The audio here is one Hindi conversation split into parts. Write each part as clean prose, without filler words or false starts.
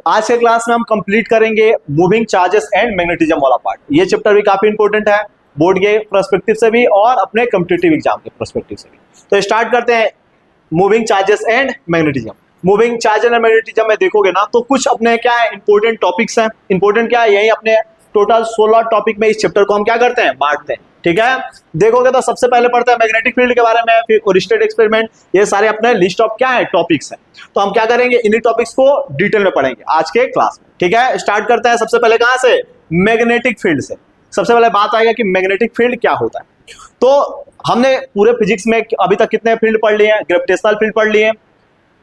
आज के क्लास में हम कंप्लीट करेंगे मूविंग चार्जेस एंड मैग्नेटिज्म वाला पार्ट। ये चैप्टर भी काफी इंपॉर्टेंट है बोर्ड के पर्सपेक्टिव से भी और अपने कॉम्पिटिटिव एग्जाम के पर्सपेक्टिव से भी। तो स्टार्ट करते हैं moving charges and magnetism. Moving charges and magnetism में देखोगे ना तो कुछ अपने क्या है इंपॉर्टेंट टॉपिक्स हैं। इंपॉर्टेंट क्या है, यही अपने टोटल 16 टॉपिक में इस चैप्टर को हम क्या करते हैं, बांटते हैं। ठीक है, देखोगे तो सबसे पहले पढ़ते हैं मैग्नेटिक फील्ड के बारे में, फिर ओरिस्टेड एक्सपेरिमेंट, ये सारे अपने लिस्ट ऑफ क्या है टॉपिक्स हैं। तो हम क्या करेंगे, इन्हीं टॉपिक्स को डिटेल में पढ़ेंगे आज के क्लास में। ठीक है, स्टार्ट करते हैं सबसे पहले कहां से, मैग्नेटिक फील्ड से। सबसे पहले बात आएगा कि मैग्नेटिक फील्ड क्या होता है। तो हमने पूरे फिजिक्स में अभी तक कितने फील्ड पढ़ लिए हैं, ग्रेविटेशनल फील्ड पढ़ लिए,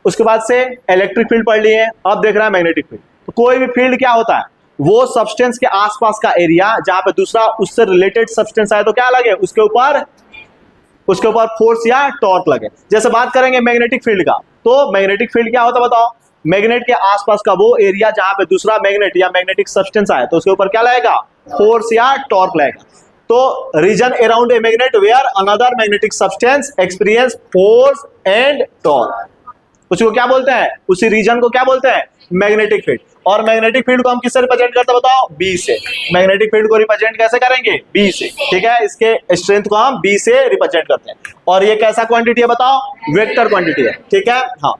उसके बाद से इलेक्ट्रिक फील्ड पढ़ लिए, अब देख रहा है मैग्नेटिक फील्ड। तो कोई भी फील्ड क्या होता है, वो सब्सटेंस के आसपास का एरिया जहां पे दूसरा उससे रिलेटेड सब्सटेंस आए तो क्या लगे, उसके ऊपर फोर्स या टॉर्क लगे। जैसे बात करेंगे मैग्नेटिक फील्ड का, तो मैग्नेटिक फील्ड क्या होता है बताओ, मैग्नेट के आसपास का वो एरिया जहां पे दूसरा मैग्नेट या मैग्नेटिक सब्सटेंस आए तो उसके ऊपर क्या लगेगा, फोर्स या टॉर्क लगेगा। तो region around a magnet where another magnetic substance experience force and torque, उसको क्या बोलते हैं, उसी रीजन को क्या बोलते हैं, मैग्नेटिक फील्ड। और मैग्नेटिक फील्ड को हम किससे रिप्रेजेंट करते हैं बताओ, बी से। मैग्नेटिक फील्ड को रिप्रेजेंट कैसे करेंगे, बी से। ठीक है, इसके स्ट्रेंथ को हम बी से रिप्रेजेंट करते हैं। और ये कैसा क्वांटिटी है बताओ, वेक्टर क्वांटिटी है। ठीक है, हाँ,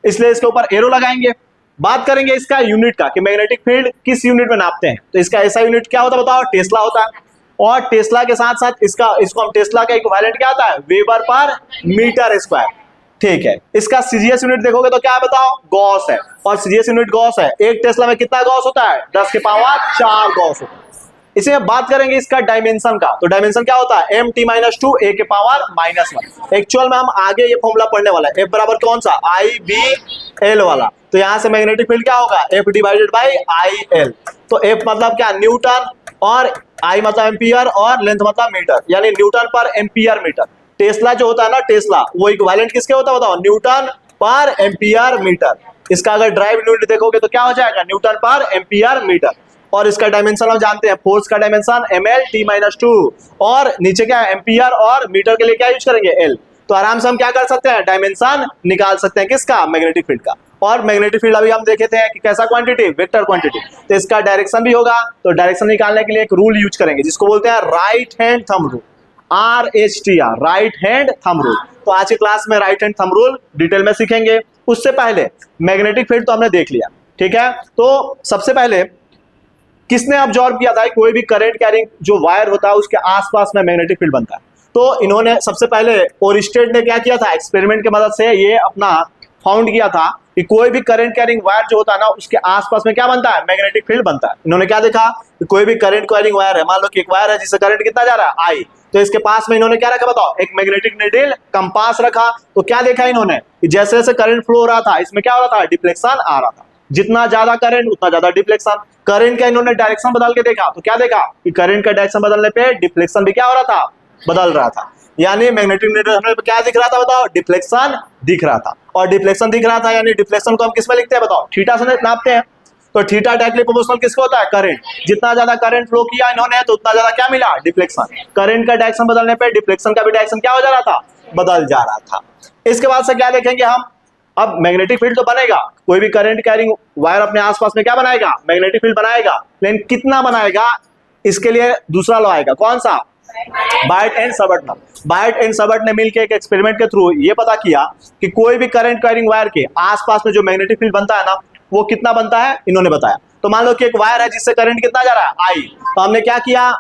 इसलिए इसके ऊपर एरो लगाएंगे। बात करेंगे इसका यूनिट का कि मैग्नेटिक फील्ड किस यूनिट में नापते हैं, तो इसका ऐसा यूनिट क्या होता है बताओ, टेस्ला होता है। और टेस्ला के साथ साथ इसको हम टेस्ला का इक्विवेलेंट क्या आता है, वेबर पर मीटर स्क्वायर। ठीक है, इसका सीजीएस यूनिट देखोगे तो क्या है बताओ, गॉस है। और सीजीएस यूनिट गॉस है। एक टेस्ला में कितना गॉस होता है, 10 के पावर 4 गॉस होता है। इसे बात करेंगे इसका डायमेंशन का, तो डायमेंशन क्या होता है, mt-2 a के पावर -1। एक्चुअल में हम आगे ये फॉर्मूला पढ़ने वाला है, F बराबर कौन सा, I/B/L वाला। तो यहां से मैग्नेटिक फील्ड क्या होगा, F डिवाइडेड बाई IL। तो F मतलब क्या, न्यूटन, और I मतलब एम्पियर, और लेंथ मतलब मीटर, यानी न्यूटन पर एम्पियर मीटर। टेस्ला जो होता है ना, टेस्ला, वो इक्विवेलेंट किसके होता है बताओ, न्यूटन पर एम्पियर मीटर। इसका अगर ड्राइव यूनिट देखोगे तो क्या हो जाएगा, न्यूटन पर एम्पियर मीटर। और इसका डायमेंशन हम जानते हैं, फोर्स का डायमेंशन ml/t-2, और नीचे क्या है, एम्पियर, और मीटर के लिए क्या यूज करेंगे, L। तो आराम से हम क्या कर सकते हैं, डायमेंशन निकाल सकते हैं किसका, मैग्नेटिक फील्ड का। और मैग्नेटिक फील्ड अभी हम देखे थे कि कैसा क्वांटिटी, वेक्टर क्वांटिटी। तो इसका डायरेक्शन भी होगा, तो डायरेक्शन निकालने के लिए एक रूल यूज करेंगे जिसको बोलते हैं right hand thumb rule, RHTR, right hand thumb rule. तो आज की क्लास में right hand thumb rule detail में सीखेंगे। उससे पहले मैग्नेटिक फील्ड तो हमने देख लिया। ठीक है, तो सबसे पहले किसने ऑब्जर्व किया था, कोई भी करंट कैरिंग जो वायर होता है उसके आसपास में मैग्नेटिक फील्ड बनता है। तो इन्होंने सबसे पहले ओरिस्टेड ने क्या किया था, एक्सपेरिमेंट की मदद से ये अपना फाउंड किया था कि कोई भी करंट कैरिंग वायर जो होता है ना उसके आसपास में क्या बनता है, मैग्नेटिक फील्ड बनता है। इन्होंने क्या देखा कि कोई भी करंट कैरिंग वायर है, मान लो कि एक वायर है जिससे करंट कितना जा रहा है, I, तो इसके पास में इन्होंने क्या रखा बताओ, एक मैग्नेटिक नीडल कंपास रखा। तो क्या देखा इन्होंने कि जैसे जैसे करंट फ्लो हो रहा था इसमें क्या हो रहा था, डिफ्लेक्शन आ रहा था। जितना ज्यादा करंट उतना ज्यादा डिफ्लेक्शन। करंट का इन्होंने डायरेक्शन बदल के देखा, तो क्या देखा कि करंट का डायरेक्शन बदलने पे डिफ्लेक्शन भी क्या हो रहा था, बदल रहा था। यानी मैग्नेटिक नीडल पे क्या दिख रहा था बताओ, डिफ्लेक्शन दिख रहा था। और डिफ्लेक्शन दिख रहा था यानी डिफ्लेक्शन को हम किस में लिखते हैं बताओ, थीटा से नापते हैं। तो थीटा डायरेक्टली प्रोपोर्शनल किसको होता है, करंट। जितना ज्यादा करंट फ्लो किया इन्होंने तो उतना ज्यादा क्या मिला, डिफ्लेक्शन। करंट का डायरेक्शन बदलने पे डिफ्लेक्शन का भी डायरेक्शन क्या हो जा रहा था, बदल जा रहा था। इसके बाद से क्या देखेंगे हम, अब मैग्नेटिक फील्ड तो बनेगा, कोई भी करंट कैरिंग वायर अपने आसपास में क्या बनाएगा, मैग्नेटिक फील्ड बनाएगा। लेकिन कितना बनाएगा, इसके लिए दूसरा लॉ आएगा, कौन सा, बायट एंड सबर्ट। बायट एंड सबर्ट ने मिलकर एक एक्सपेरिमेंट के थ्रू ये पता किया कि कोई भी करंट कैरिंग वायर के आसपास में जो मैग्नेटिक फील्ड बनता है ना, वो कितना बनता है, इन्होंने बताया। तो मान लो कि एक वायर है जिससे करंट कितना जा रहा है, I, तो हमने क्या किया,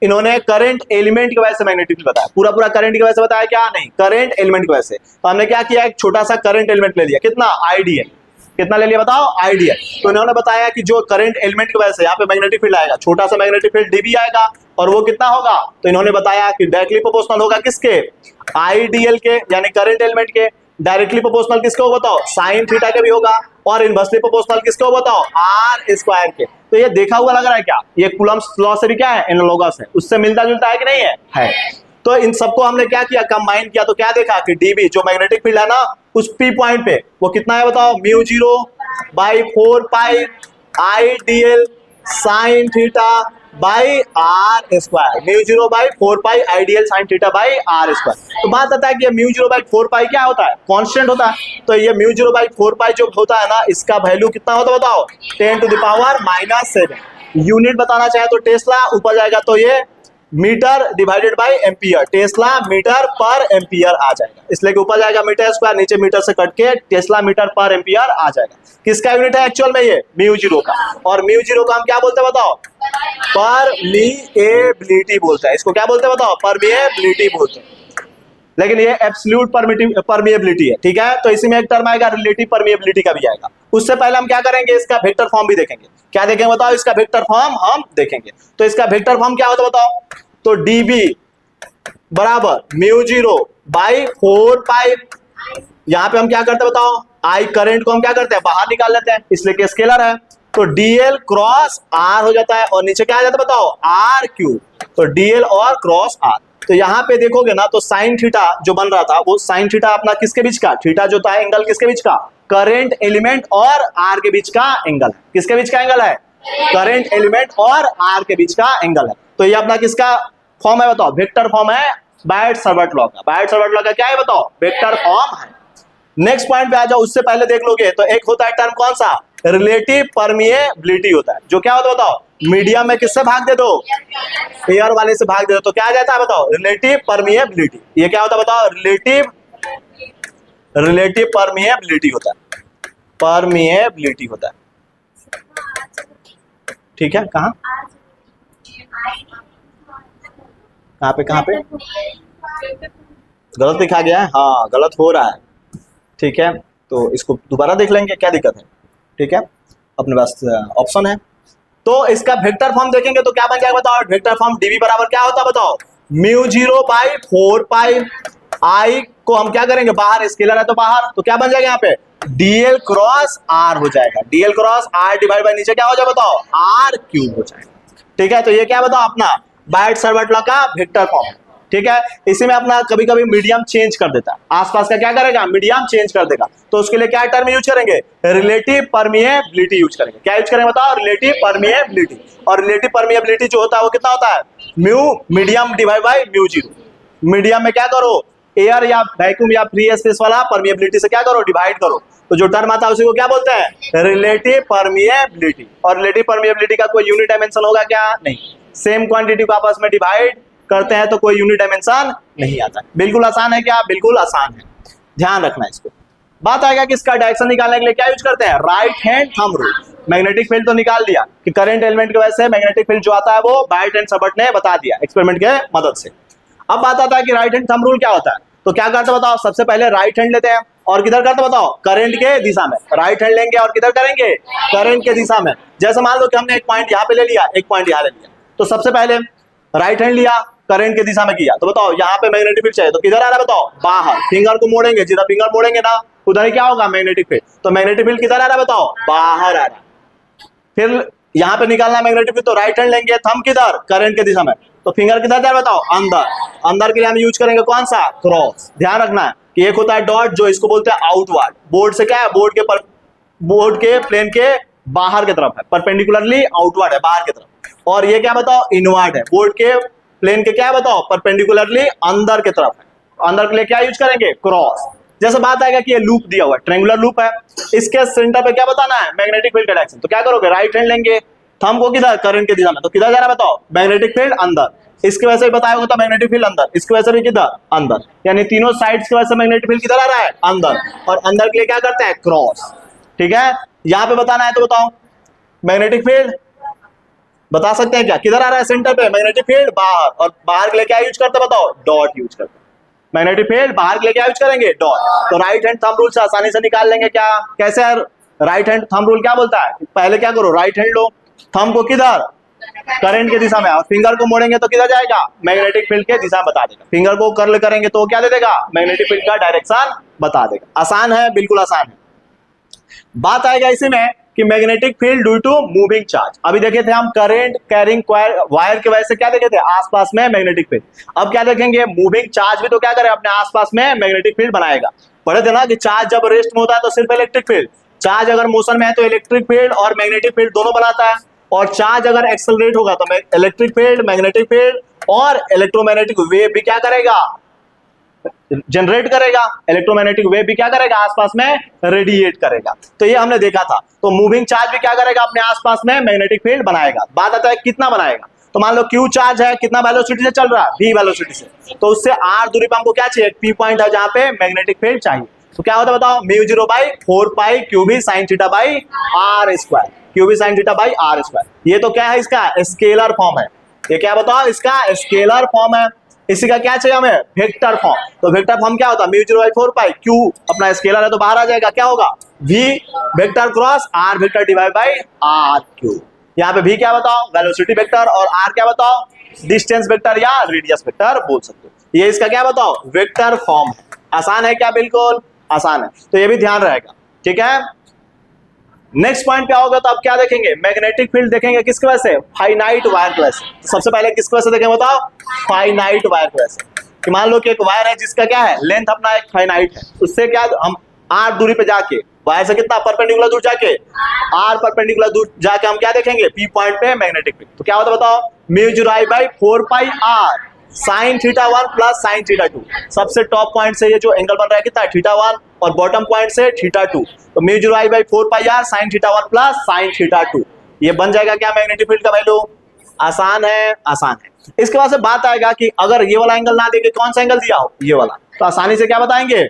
इन्होंने करंट एलिमेंट की वजह से मैग्नेटिक फील्ड बताया। पूरा करंट की वजह से बताया क्या, नहीं, करंट एलिमेंट की वजह से। तो हमने क्या किया, एक छोटा सा करंट एलिमेंट ले लिया, कितना, IDL। कितना ले लिया बताओ, IDL। तो इन्होंने बताया कि जो करंट एलिमेंट की वजह से यहाँ पे मैग्नेटिक फील्ड आएगा, छोटा सा मैग्नेटिक फील्ड dB आएगा, और वो कितना होगा, तो इन्होंने बताया कि डायरेक्टली प्रोपोर्शनल होगा किसके, IDL के, यानी करंट एलिमेंट के। डायरेक्टली प्रोपोर्शनल किसके हो बताओ, साइन थीटा के भी होगा। और इनवर्सली प्रोपोर्शनल किसके हो बताओ, R स्क्वायर के। तो ये देखा हुआ लग रहा है क्या, ये कूलम्ब्स लॉ से भी क्या है, एनालॉगस है, उससे मिलता जुलता है कि नहीं है। तो इन सबको हमने क्या किया, कंबाइन किया। तो क्या देखा कि dB जो मैग्नेटिक फील्ड है ना उस P पॉइंट पे वो कितना है बताओ, μ0/4 pi IDL sine theta by are square, mu zero by 4 pi ideal sine theta by are square. तो बात आता है कि ये म्यू जीरो बाई 4 पाई क्या होता है, कांस्टेंट होता है। तो ये म्यू जीरो बाई 4 पाई जो होता है ना, इसका वैल्यू कितना होता है बताओ, 10 टू द पावर -7। यूनिट बताना चाहे तो टेस्ला, ऊपर जाएगा तो ये metre divided by ampere, tesla metre पर एम्पियर आ जाएगा, इसलिए कि ऊपर जाएगा मीटर स्क्वायर, नीचे मीटर से कट के टेस्ला मीटर पर एम्पियर आ जाएगा। किसका यूनिट है एक्चुअल में, ये म्यू जीरो का। और म्यू जीरो का हम क्या बोलते हैं बताओ, परमीएबिलिटी बोलते हैं। इसको क्या बोलते हैं बताओ, परमीएबिलिटी बोलते हैं। लेकिन ये एब्सोल्यूट परमीएबिलिटी है, ठीक है। तो इसी में एक टर्म आएगा रिलेटिव परमीएबिलिटी का भी आएगा। उससे पहले हम क्या करेंगे, इसका वेक्टर फॉर्म भी देखेंगे। क्या देखेंगे बताओ, इसका वेक्टर फॉर्म हम देखेंगे। तो इसका वेक्टर फॉर्म क्या होता है बताओ, तो डीबी बराबर म्यू जीरो बाई 4 पाई, यहां पे हम क्या करते हैं बताओ, आई करंट को हम क्या करते हैं बाहर निकाल लेते हैं, इसलिए कि स्केलर है। तो डीएल क्रॉस आर हो जाता है, और नीचे क्या आ जाता है बताओ, आर क्यूब। तो डीएल और क्रॉस आर। तो यहाँ पे देखोगे ना, तो साइन थीटा जो बन रहा था, वो साइन थीटा अपना किसके बीच का, थीटा जो था एंगल किसके बीच का, करंट एलिमेंट और आर के बीच का एंगल है। किसके बीच का एंगल है, करंट एलिमेंट और आर के बीच का एंगल है। तो ये अपना किसका फॉर्म है बताओ, वेक्टर फॉर्म है बायट-सावर्ट लॉ का। बायट-सावर्ट लॉ का क्या है बताओ, वेक्टर फॉर्म है। नेक्स्ट पॉइंट पे आ जाओ, उससे पहले देख लोगे तो एक होता है टर्म कौन सा, रिलेटिव परमीएबिलिटी होता है। जो क्या होता है बताओ, मीडियम में किससे भाग दे दो, एयर वाले से भाग दे दो, तो क्या आ जाता है बताओ, रिलेटिव परमीएबिलिटी। ये क्या होता है बताओ, रिलेटिव परमीएबिलिटी होता है, परमीएबिलिटी होता है, ठीक है। कहाँ कहाँ पे गलत लिखा गया है, हाँ गलत हो रहा है, ठीक है। तो इसको दोबारा देख लेंगे, क्या दिक्कत है, ठीक है। अपने पास ऑप्शन है। तो इसका वेक्टर फॉर्म देखेंगे तो क्या बन जाएगा बताओ, वेक्टर फॉर्म डीवी बराबर क्या होता है बताओ, म्यू जीरो बाई 4 पाई, आई को हम क्या करेंगे बाहर, स्केलर है तो बाहर, तो क्या बन जाएगा यहाँ पे, डीएल क्रॉस आर हो जाएगा। DL cross r divide by नीचे क्या हो जाएगा बताओ, आर क्यूब हो जाएगा, ठीक है। तो ये क्या बताओ अपना बायट-सावर्ट लॉ का वेक्टर फॉर्म, ठीक है। इसी में अपना कभी कभी मीडियम चेंज कर देता है, आसपास का क्या करेगा, मीडियम चेंज कर देगा। तो उसके लिए क्या टर्म यूज करेंगे, रिलेटिव परमीएबिलिटी यूज करेंगे। क्या यूज करेंगे बताओ, रिलेटिव परमीएबिलिटी। और रिलेटिव परमीएबिलिटी जो होता है वो कितना होता है, mu medium divide by mu zero. Medium में क्या करो, एयर या वैक्यूम या फ्री स्पेस वाला परमीएबिलिटी से क्या करो, डिवाइड करो। तो जो टर्म आता है उसी को क्या बोलते हैं, रिलेटिव परमीएबिलिटी। और रिलेटिव परमीएबिलिटी का कोई यूनिट डायमेंशन होगा क्या, नहीं। सेम क्वांटिटी को आपस में डिवाइड करते हैं तो कोई यूनिट डायमेंशन नहीं आता है। बिल्कुल आसान है क्या, बिल्कुल आसान है, ध्यान रखना इसको। बात आएगा कि इसका डायरेक्शन निकालने के लिए क्या यूज करते हैं, right hand thumb rule. Magnetic field तो निकाल दिया कि करंट एलिमेंट की वजह से मैग्नेटिक फील्ड जो आता है वो बायट-सावर्ट ने बता दिया एक्सपेरिमेंट के मदद से। अब बात आता है कि राइट हैंड थंब रूल क्या होता है। तो क्या करते बताओ, सबसे पहले राइट हैंड लेते हैं और किधर करते बताओ, करंट के दिशा में। राइट हैंड लेंगे और किधर करेंगे, करंट के दिशा में। जैसे मान लो कि हमने एक पॉइंट यहाँ पे ले लिया, एक पॉइंट यहाँ ले लिया, तो सबसे पहले राइट हैंड लिया, करंट के दिशा में किया, तो बताओ यहाँ पे मैग्नेटिक फील्ड चाहिए, तो किधर आ रहा है बताओ, बाहर। फिंगर को मोड़ेंगे, जिधर फिंगर मोड़ेंगे ना उधर ही क्या होगा, मैग्नेटिक फील्ड। तो मैग्नेटिक फील्ड किधर आ रहा है बताओ, बाहर आ रहा है। फिर यहाँ पे निकालना मैग्नेटिक फील्ड, तो राइट हैंड लेंगे, थंब किधर, करंट के दिशा में, तो फिंगर किधर जा बताओ, अंदर। अंदर के लिए हम यूज करेंगे कौन सा, क्रॉस। ध्यान रखना है कि एक होता है डॉट, जो इसको बोलते हैं आउटवर्ड। बोर्ड से क्या है, बोर्ड के प्लेन के बाहर की तरफ है, परपेंडिकुलरली आउटवर्ड है, बाहर की तरफ। और ये क्या बताओ, इनवर्ड है, बोर्ड के प्लेन के क्या बताओ, परपेंडिकुलरली अंदर की तरफ है। अंदर के लिए क्या यूज करेंगे, क्रॉस। जैसे बात आएगा कि ये लूप दिया हुआ है, ट्रायंगुलर लूप है, इसके सेंटर पे क्या बताना है, मैग्नेटिक फील्ड का डायरेक्शन। तो क्या करोगे, राइट हैंड लेंगे, थंब को किधर, करंट के दिशा में, तो किधर जा रहा है बताओ, मैग्नेटिक फील्ड अंदर। इसकी वजह से भी बताया होगा मैग्नेटिक फील्ड अंदर, इसकी वजह से भी किधर, अंदर। यानी तीनों साइड्स की वजह से मैग्नेटिक फील्ड किधर आ रहा है, अंदर। और अंदर के लिए क्या करते हैं, क्रॉस, ठीक है। यहाँ पे बताना है तो बताओ, मैग्नेटिक फील्ड बता सकते हैं क्या, किधर आ रहा है, सेंटर पे, मैग्नेटिक फील्ड बाहर। और बाहर के लिए क्या यूज करते बताओ, डॉट यूज करते हैं। मैग्नेटिक फील्ड बाहर के लिए क्या यूज करेंगे, डॉट। तो राइट हैंड थंब रूल से आसानी से निकाल लेंगे क्या, कैसे। राइट हैंड थंब रूल क्या बोलता है, पहले क्या करो, राइट हैंड लो, थंब को किधर, करंट के दिशा में, और फिंगर को मोड़ेंगे तो किधर जाएगा, मैग्नेटिक फील्ड के दिशा बता देगा। फिंगर को कर्ल करेंगे तो क्या दे देगा, मैग्नेटिक फील्ड का डायरेक्शन बता देगा। आसान है, बिल्कुल आसान है। बात आएगा इसी में कि magnetic field due to moving charge. अभी देखे थे हम करंट कैरिंग वायर की वजह से क्या देखे थे, आसपास में मैग्नेटिक फील्ड। अब क्या देखेंगे, मूविंग चार्ज भी तो क्या करे, अपने आसपास में मैग्नेटिक फील्ड बनाएगा। पढ़े थे ना कि चार्ज जब रेस्ट में होता है तो सिर्फ इलेक्ट्रिक फील्ड, चार्ज अगर मोशन में है तो इलेक्ट्रिक फील्ड और मैग्नेटिक फील्ड दोनों बनाता है। और चार्ज अगर एक्सेलरेट होगा तो इलेक्ट्रिक फील्ड, मैग्नेटिक फील्ड और इलेक्ट्रोमैग्नेटिक वेव भी क्या करेगा, जनरेट करेगा। इलेक्ट्रोमैग्नेटिक वेव भी क्या करेगा, आसपास में रेडिएट करेगा। तो ये हमने देखा था। तो मूविंग चार्ज भी क्या करेगा, अपने आसपास में मैग्नेटिक फील्ड बनाएगा। बात आता है कितना बनाएगा, तो मान लो क्यू चार्ज है, कितना वेलोसिटी से चल रहा है, v वेलोसिटी से, तो उससे r दूरी पर हमको क्या चाहिए, p पॉइंट है जहां पे मैग्नेटिक फील्ड चाहिए। तो क्या होता है बताओ, mu 0 by 4 pi Q V sine theta by are square, Q V sine theta by are square. ये तो क्या है, इसका स्केलर फॉर्म है। ये क्या बताओ, इसका स्केलर फॉर्म है। इसी का क्या चाहिए हमें, वेक्टर फॉर्म। तो वेक्टर फॉर्म क्या होता है, म्यू 0 बाई 4 पाई क्यू अपना स्केलर है तो बाहर आ जाएगा, क्या होगा, v vector cross r vector divide by r cube. यहाँ पे v क्या बताओ, वेलोसिटी वेक्टर, और r क्या बताओ, डिस्टेंस वेक्टर या रेडियस वेक्टर बोल सकते हो। ये इसका क्या बताओ, वेक्टर फॉर्म है। आसान है क्या, बिल्कुल आसान है। तो ये भी ध्यान रहेगा, ठीक है। नेक्स्ट पॉइंट क्या होगा, तो आप क्या देखेंगे, मैग्नेटिक फील्ड देखेंगे किसकी वजह से, फाइनाइट वायर की वजह से। तो सबसे पहले किसकी वजह से देखेंगे बताओ, फाइनाइट वायर की वजह से। कि मान लो कि एक वायर है जिसका क्या है, लेंथ अपना एक फाइनाइट है, उससे क्या हम r दूरी पे जाके वायर से कितना परपेंडिकुलर दूर जाके, r परपेंडिकुलर दूर जाके हम क्या देखेंगे, p पॉइंट पे मैग्नेटिक फील्ड। तो क्या होता है बताओ, mu 0 i by 4 pi r sine theta 1 plus sine theta 2। सबसे टॉप पॉइंट से ये जो एंगल बन रहा है कितना, थीटा 1, और बॉटम पॉइंट से थीटा 2। तो mu 0 i by 4 pi r sine theta 1 plus sine theta 2। ये बन जाएगा क्या, मैग्नेटिक फील्ड का वैल्यू। आसान है, आसान है। इसके बाद से बात आएगा कि अगर ये वाला एंगल ना देके कौन सा एंगल दिया हो, ये वाला, तो आसानी से क्या बताएंगे,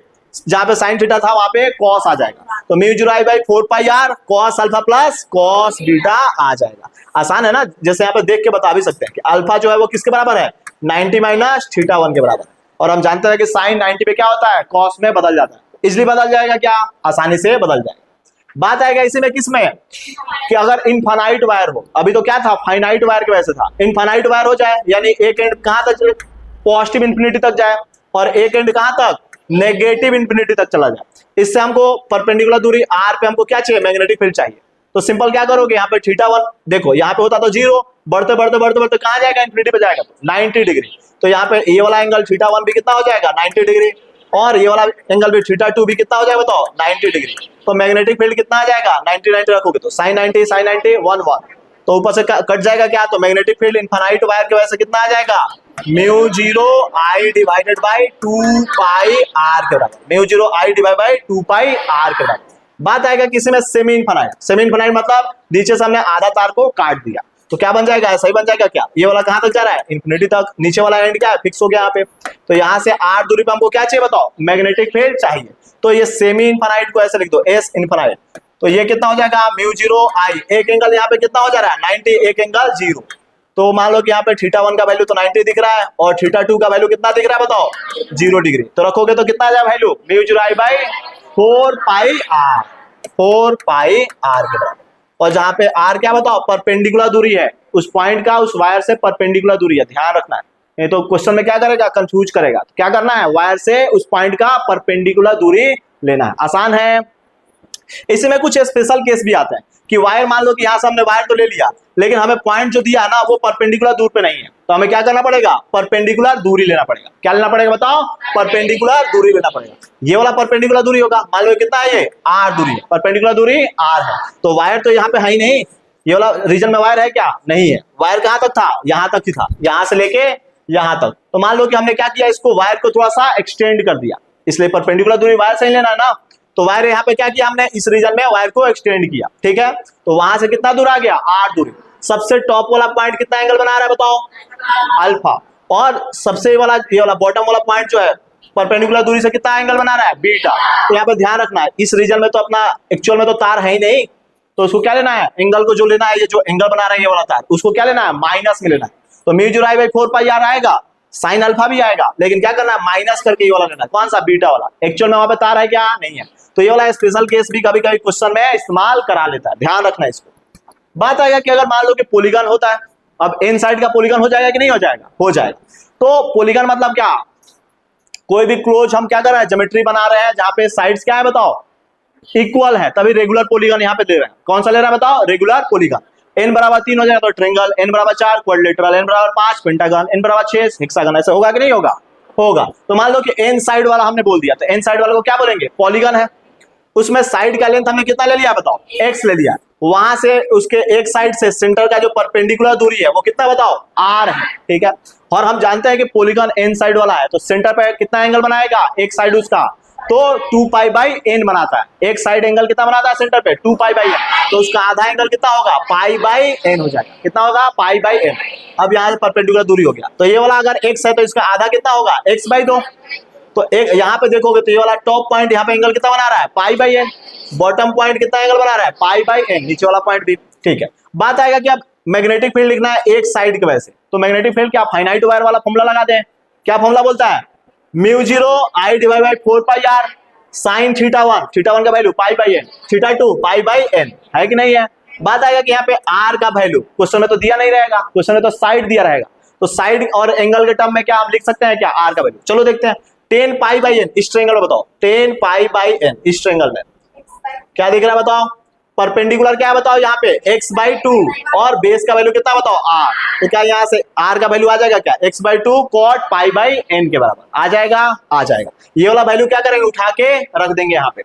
जहां पे साइन थीटा था वहां पे कॉस आ जाएगा। तो mu 0 i by 4 pi r cos alpha plus cos beta आ जाएगा। आसान है ना, जैसे यहाँ पे देख के बता भी सकते हैं कि अल्फा जो है वो किसके बराबर है, 90 माइनस थीटा 1 के बराबर। और हम जानते हैं कि साइन 90 पे क्या होता है, कॉस में बदल जाता है, इसलिए बदल जाएगा क्या, आसानी से बदल जाएगा। बात आएगा इसी में किसमें, कि अगर इनफाइनाइट वायर हो, अभी तो क्या था, फाइनाइट वायर की वजह से था, इनफाइनाइट वायर हो जाए, यानी एक एंड कहां तक, पॉजिटिव इंफिनिटी तक जाए, और एक एंड कहां तक, नेगेटिव इंफिनिटी तक चला जाए। इससे हमको परपेंडिकुलर दूरी r पे हमको क्या चाहिए, मैग्नेटिक फील्ड चाहिए। तो सिंपल क्या करोगे, यहाँ पे थीटा 1 देखो, यहाँ पे होता तो 0, बढ़ते बढ़ते बढ़ते बढ़ते कहां जाएगा, इंफिनिटी पे जाएगा, तो 90 डिग्री। तो यहाँ पे ये वाला एंगल थीटा 1 भी कितना हो जाएगा, 90 डिग्री, और ये वाला एंगल भी थीटा 2 भी कितना हो जाएगा बताओ, 90 डिग्री। तो मैग्नेटिक फील्ड कितना आ जाएगा, 90 90 रखोगे तो साइन 90 साइन 90 1 1, तो ऊपर से कट जाएगा क्या, तो मैग्नेटिक फील्ड इनफाइनाइट वायर की वजह से कितना आ जाएगा, mu 0 i divided by 2 pi r के बराबर, mu 0 i divide by 2 pi r के बराबर। बात आएगा किसी में सेमी इनफाइनाइट। सेमी इनफाइनाइट मतलब नीचे से हमने आधा तार को काट दिया, तो क्या बन जाएगा, सही बन जाएगा क्या, ये वाला कहां तक जा रहा है, इंफिनिटी तक, नीचे वाला एंड क्या है, फिक्स हो गया यहाँ पे। तो यहाँ से r दूरी पे हमको क्या चाहिए बताओ, मैग्नेटिक फील्ड चाहिए। तो ये सेमी इनफाइनाइट को ऐसे लिख दो, s इनफाइनाइट। तो ये कितना हो जाएगा, म्यू 0 i, एक एंगल यहाँ पे कितना हो जा रहा है 90, एक एंगल 0। तो मान लो कि यहाँ पे थीटा 1 का वैल्यू तो 90 दिख रहा है, और थीटा 2 का वैल्यू कितना दिख रहा है बताओ, 0 डिग्री। तो रखोगे तो कितना आ जाए value, mu 0 i by 4 pi r, 4 pi r के बराबर। और जहां पे r क्या बताओ, परपेंडिकुलर दूरी है, उस पॉइंट का उस वायर से परपेंडिकुलर दूरी है, ध्यान रखना है, नहीं तो क्वेश्चन में क्या करेगा, कंफ्यूज करेगा। तो क्या करना है, वायर से उस पॉइंट का परपेंडिकुलर दूरी लेना है, आसान है। इसमें कुछ स्पेशल केस भी आते हैं कि वायर, मान लो कि यहां से हमने वायर तो ले लिया, लेकिन हमें पॉइंट जो दिया ना वो परपेंडिकुलर दूर पे नहीं है, तो हमें क्या करना पड़ेगा, परपेंडिकुलर दूरी लेना पड़ेगा। क्या लेना पड़ेगा बताओ, परपेंडिकुलर दूरी लेना पड़ेगा। ये वाला परपेंडिकुलर दूरी होगा, मान लो कितना है, ये r दूरी, परपेंडिकुलर दूरी r है। तो वायर तो यहाँ पे है ही नहीं, ये वाला रीजन में वायर है क्या, नहीं है। वायर कहां तक था, यहां तक ही था, यहां से लेके यहां तक। तो मान लो कि हमने क्या किया, इसको वायर को थोड़ा सा एक्सटेंड कर दिया, इसलिए परपेंडिकुलर दूरी वायर से ही लेना है ना। तो वायर यहाँ पे क्या किया हमने, इस रीजन में वायर को एक्सटेंड किया, ठीक है। तो वहां से कितना दूर आ गया, r दूरी। सबसे टॉप वाला पॉइंट कितना एंगल बना रहा है बताओ, अल्फा। और सबसे वाला, ये वाला बॉटम वाला पॉइंट जो है, परपेंडिकुलर दूरी से कितना एंगल बना रहा है, बीटा। तो यहाँ पे ध्यान रखना है, इस रीजन में तो अपना एक्चुअल में तो तार है ही नहीं, तो उसको क्या लेना है, एंगल को जो लेना है, ये जो एंगल बना रहा है ये वाला तार, उसको क्या लेना है, माइनस में लेना है। तो mu 0 i by 4 pi r आएगा, साइन अल्फा भी आएगा, लेकिन क्या करना है, माइनस करके ये वाला लेना है, कौन सा, बीटा वाला। एक्चुअल में वहां पे तार है क्या, नहीं है। तो ये वाला स्पेशल केस भी कभी कभी क्वेश्चन में इस्तेमाल करा लेता है, ध्यान रखना है इसको। बात आएगा कि अगर मान लो कि पॉलीगन होता है, अब एन साइड का पॉलीगन हो जाएगा कि नहीं हो जाएगा, हो जाएगा। तो पॉलीगन मतलब क्या, कोई भी क्लोज हम क्या कर रहे हैं, ज्योमेट्री बना रहे हैं जहां पे साइड्स क्या है बताओ, इक्वल है, तभी रेगुलर पॉलीगन यहाँ पे दे रहे हैं। कौन सा ले रहा है बताओ, रेगुलर पॉलीगन। n बराबर 3 हो जाएगा तो ट्रायंगल, n बराबर 4 क्वाड्रिलेटरल, n बराबर 5 पेंटागन, n बराबर 6 हेक्सागन। ऐसे होगा कि नहीं होगा, होगा। तो मान लो कि n साइड वाला हमने बोल दिया, तो n साइड वाले को क्या बोलेंगे, पॉलीगन है। उसमें साइड का लेंथ हमने कितना ले लिया बताओ, x ले लिया। वहां से उसके एक साइड से सेंटर का जो परपेंडिकुलर दूरी है वो कितना बताओ, r है, ठीक है। और हम जानते हैं कि पॉलीगॉन n साइड वाला है, तो सेंटर पे कितना एंगल बनाएगा, एक साइड उसका, तो 2 पाई बाई n बनाता है। एक साइड एंगल कितना बनाता है सेंटर पे, 2 पाई बाई n, तो उसका आधा एंगल कितना होगा, पाई बाई n हो जाएगा। कितना होगा, पाई बाई n। अब यहाँ से परपेंडिकुलर दूरी हो गया, तो ये वाला अगर x है तो इसका आधा कितना होगा, x बाई 2। तो एक यहाँ पे देखोगे तो ये वाला टॉप पॉइंट यहाँ पे एंगल कितना बना रहा है, पाई बाई n। बॉटम पॉइंट कितना एंगल बना रहा है, पाई बाई n। नीचे वाला पॉइंट भी, ठीक है। बात आएगा कि अब मैग्नेटिक फील्ड लिखना है एक साइड के वजह से, तो मैग्नेटिक फील्ड क्या फाइनाइट वायर वाला फॉर्मूला लगाते हैं। क्या फॉर्मूला बोलता है, mu 0 I divide by 4 pi r sine theta 1 का value pi by n, theta 2 pi by n, है कि नहीं है। बात आएगा कि यहाँ पे r का वैल्यू क्वेश्चन में तो दिया नहीं रहेगा, क्वेश्चन में तो साइड दिया रहेगा, तो साइड और एंगल के टर्म में क्या हम लिख सकते हैं क्या, r का वैल्यू। चलो देखते हैं, 10 पाई बाई n इस ट्रायंगल में बताओ, 10 पाई बाई n इस ट्रायंगल में क्या दिख रहा है बताओ, परपेंडिकुलर क्या है बताओ, यहाँ पे x बाई 2 और बेस का वैल्यू कितना बताओ, r। तो क्या यहाँ से r का वैल्यू आ जाएगा क्या, x by 2 cot pi by n के बराबर आ जाएगा, आ जाएगा। ये वाला वैल्यू क्या करेंगे, उठा के रख देंगे यहाँ पे,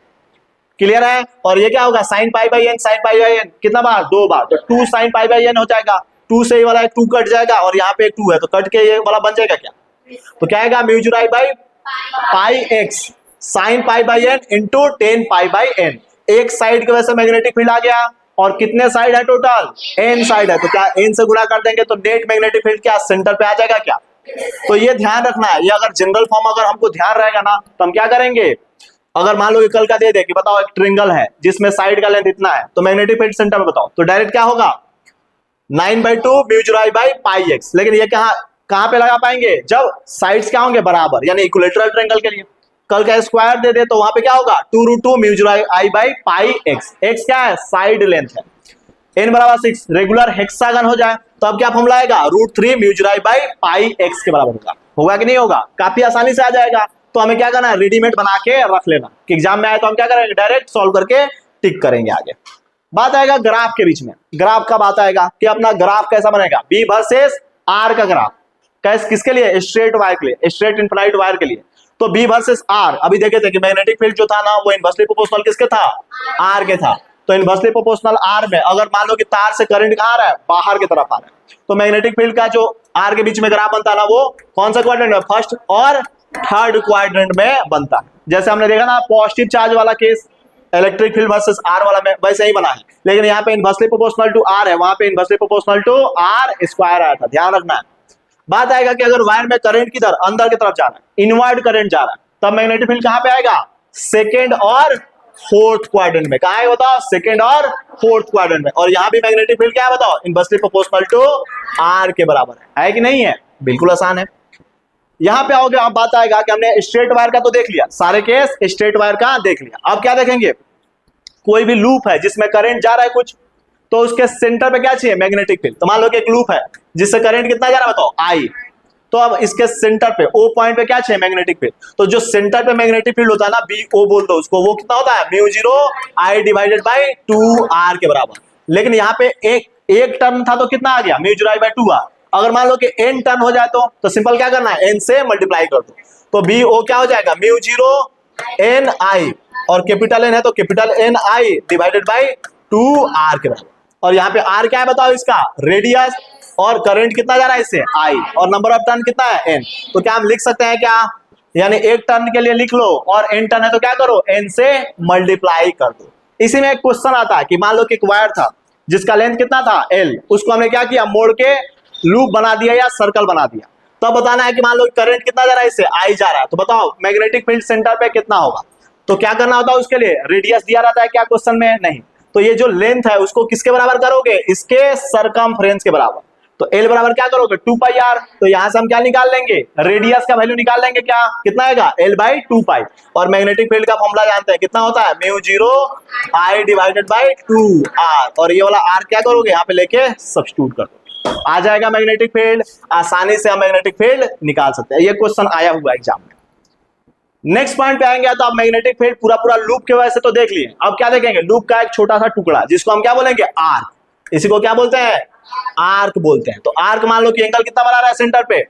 क्लियर है। और ये क्या होगा, sine pi by n, sine pi by n कितना बार, 2 बार, तो 2 साइन पाई बाई n हो जाएगा। 2 से ये वाला 2 कट जाएगा और यहाँ पे 2 है तो कट के ये वाला बन जाएगा क्या, तो क्या आएगा, mu 0 I by pi x sine pi by n into 10 pi by n। एक साइड की वजह से मैग्नेटिक फील्ड आ गया, और कितने साइड है टोटल, n साइड है, तो क्या n से गुणा कर देंगे तो नेट मैग्नेटिक फील्ड क्या सेंटर पे आ जाएगा क्या। तो ये ध्यान रखना है, ये अगर जनरल फॉर्म अगर हमको ध्यान रहेगा ना तो हम क्या करेंगे, अगर मान लो कि कल का दे दे कि बताओ एक ट्रायंगल है जिसमें साइड का लेंथ इतना है, तो मैग्नेटिक फील्ड सेंटर में बताओ, तो डायरेक्ट क्या होगा 9/2 mu 0 I by pi x। लेकिन ये कहां पे लगा पाएंगे, जब साइड्स क्या होंगे बराबर, यानी इक्विलेटरल ट्रायंगल के लिए। कल का स्क्वायर दे दे तो वहां पे क्या होगा 2√2 mu 0 I by pi x। x क्या है, साइड लेंथ है। n बराबर 6 रेगुलर हेक्सागन हो जाए तो अब क्या फॉर्मूला आएगा, √3 mu 0 I by pi x के बराबर होगा। होगा कि नहीं होगा, काफी आसानी से आ जाएगा। तो हमें क्या करना है, रेडीमेड बना के रख लेना कि एग्जाम में आए तो हम क्या करेंगे, डायरेक्ट सॉल्व करके टिक करेंगे आगे। बात आएगा ग्राफ के बीच में, ग्राफ का बात आएगा कि अपना ग्राफ कैसा बनेगा, b वर्सेस r का ग्राफ। कैसे, किसके लिए, स्ट्रेट वायर के लिए, स्ट्रेट इनफिनिट वायर के लिए। तो b वर्सेस r, अभी देखे थे कि मैग्नेटिक फील्ड जो था ना वो इनवर्सली प्रोपोर्शनल किसके था, r के था। तो इनवर्सली प्रोपोर्शनल r में अगर मान लो कि तार से करंट कहां आ रहा है, बाहर की तरफ आ रहा है, तो मैग्नेटिक फील्ड का जो r के बीच में ग्राफ बनता है ना वो कौन सा क्वाड्रेंट में, फर्स्ट और थर्ड क्वाड्रेंट में बनता है। जैसे हमने देखा ना पॉजिटिव चार्ज वाला case electric field versus r वाला में वैसे ही बना है, लेकिन यहाँ पे इनवर्सली प्रोपोर्शनल टू r है, वहां पे inversely proportional to r square आया था, ध्यान रखना है। बात आएगा कि अगर वायर में करंट किधर, अंदर की तरफ जा रहा है, इनवर्ड करंट जा रहा है, तब मैग्नेटिक फील्ड कहां पे आएगा, सेकंड और फोर्थ क्वाड्रेंट में। कहां है बताओ, सेकंड और फोर्थ क्वाड्रेंट में। और यहाँ भी मैग्नेटिक फील्ड क्या है बताओ, इनवर्सली प्रोपोर्शनल टू r के बराबर है कि नहीं है, बिल्कुल आसान है। यहां पे आओगे, अब बात आएगा कि हमने स्ट्रेट वायर का तो देख लिया, सारे केस स्ट्रेट वायर का देख लिया। अब क्या देखेंगे, कोई भी लूप है जिसमें करंट जा रहा है कुछ, तो उसके सेंटर पे क्या चाहिए, मैग्नेटिक फील्ड। तो मान लो कि एक लूप है जिससे करंट कितना जा रहा है बताओ, I। तो अब इसके सेंटर पे O पॉइंट पे क्या चाहिए, मैग्नेटिक फील्ड। तो जो सेंटर पे मैग्नेटिक फील्ड होता है ना, BO बोल दो उसको, वो कितना होता है, mu 0 I divided by 2r के बराबर। लेकिन यहाँ पे एक टर्न था तो कितना आ गया, म्यू 0 I बाई 2r। अगर मान लो कि n टर्न हो जाए तो सिंपल क्या करना है, n से मल्टीप्लाई कर दो, तो BO क्या हो जाएगा, म्यू 0 NI, और कैपिटल N है तो capital NI divided by 2r के बराबर। और यहाँ पे r क्या है बताओ, इसका रेडियस, और करंट कितना जा रहा है इससे, I, और नंबर ऑफ टर्न कितना है, n। तो क्या हम लिख सकते हैं क्या, यानी एक टर्न के लिए लिख लो, और n टर्न है तो क्या करो, n से मल्टीप्लाई कर दो। इसी में एक क्वेश्चन आता है कि मान लो कि एक वायर था जिसका लेंथ कितना था, l, उसको हमने क्या किया, मोड़ के लूप बना दिया या सर्कल बना दिया। तो बताना है कि मान लो करंट कितना जा रहा है इससे, I जा रहा है, तो बताओ मैग्नेटिक फील्ड सेंटर पे कितना होगा। तो क्या करना होता है उसके लिए, रेडियस दिया रहता है क्या क्वेश्चन में, नहीं। तो ये जो लेंथ है उसको किसके बराबर करोगे, इसके सरकमफ्रेंस के बराबर। तो L बराबर क्या करोगे, 2 पाई r। तो यहां से हम क्या निकाल लेंगे, रेडियस का वैल्यू निकाल लेंगे, क्या कितना आएगा, L बाई 2 पाई। और मैग्नेटिक फील्ड का फॉर्मूला जानते हैं कितना होता है, mu 0 I divided by 2r। और ये वाला r क्या करोगे, यहाँ पे लेके सब्स्टिट्यूट कर दो, आ जाएगा मैग्नेटिक फील्ड। आसानी से हम मैग्नेटिक फील्ड निकाल सकते हैं, ये क्वेश्चन आया हुआ एग्जाम में। नेक्स्ट पॉइंट पे आएंगे तो आप मैग्नेटिक फील्ड पूरा लूप के वजह से तो देख लिए, अब क्या देखेंगे, लूप का एक छोटा सा टुकड़ा जिसको हम क्या बोलेंगे, आर्क। इसी को क्या बोलते हैं, आर्क बोलते हैं। तो आर्क मान लो कि एंगल कितना बना रहा है सेंटर पे,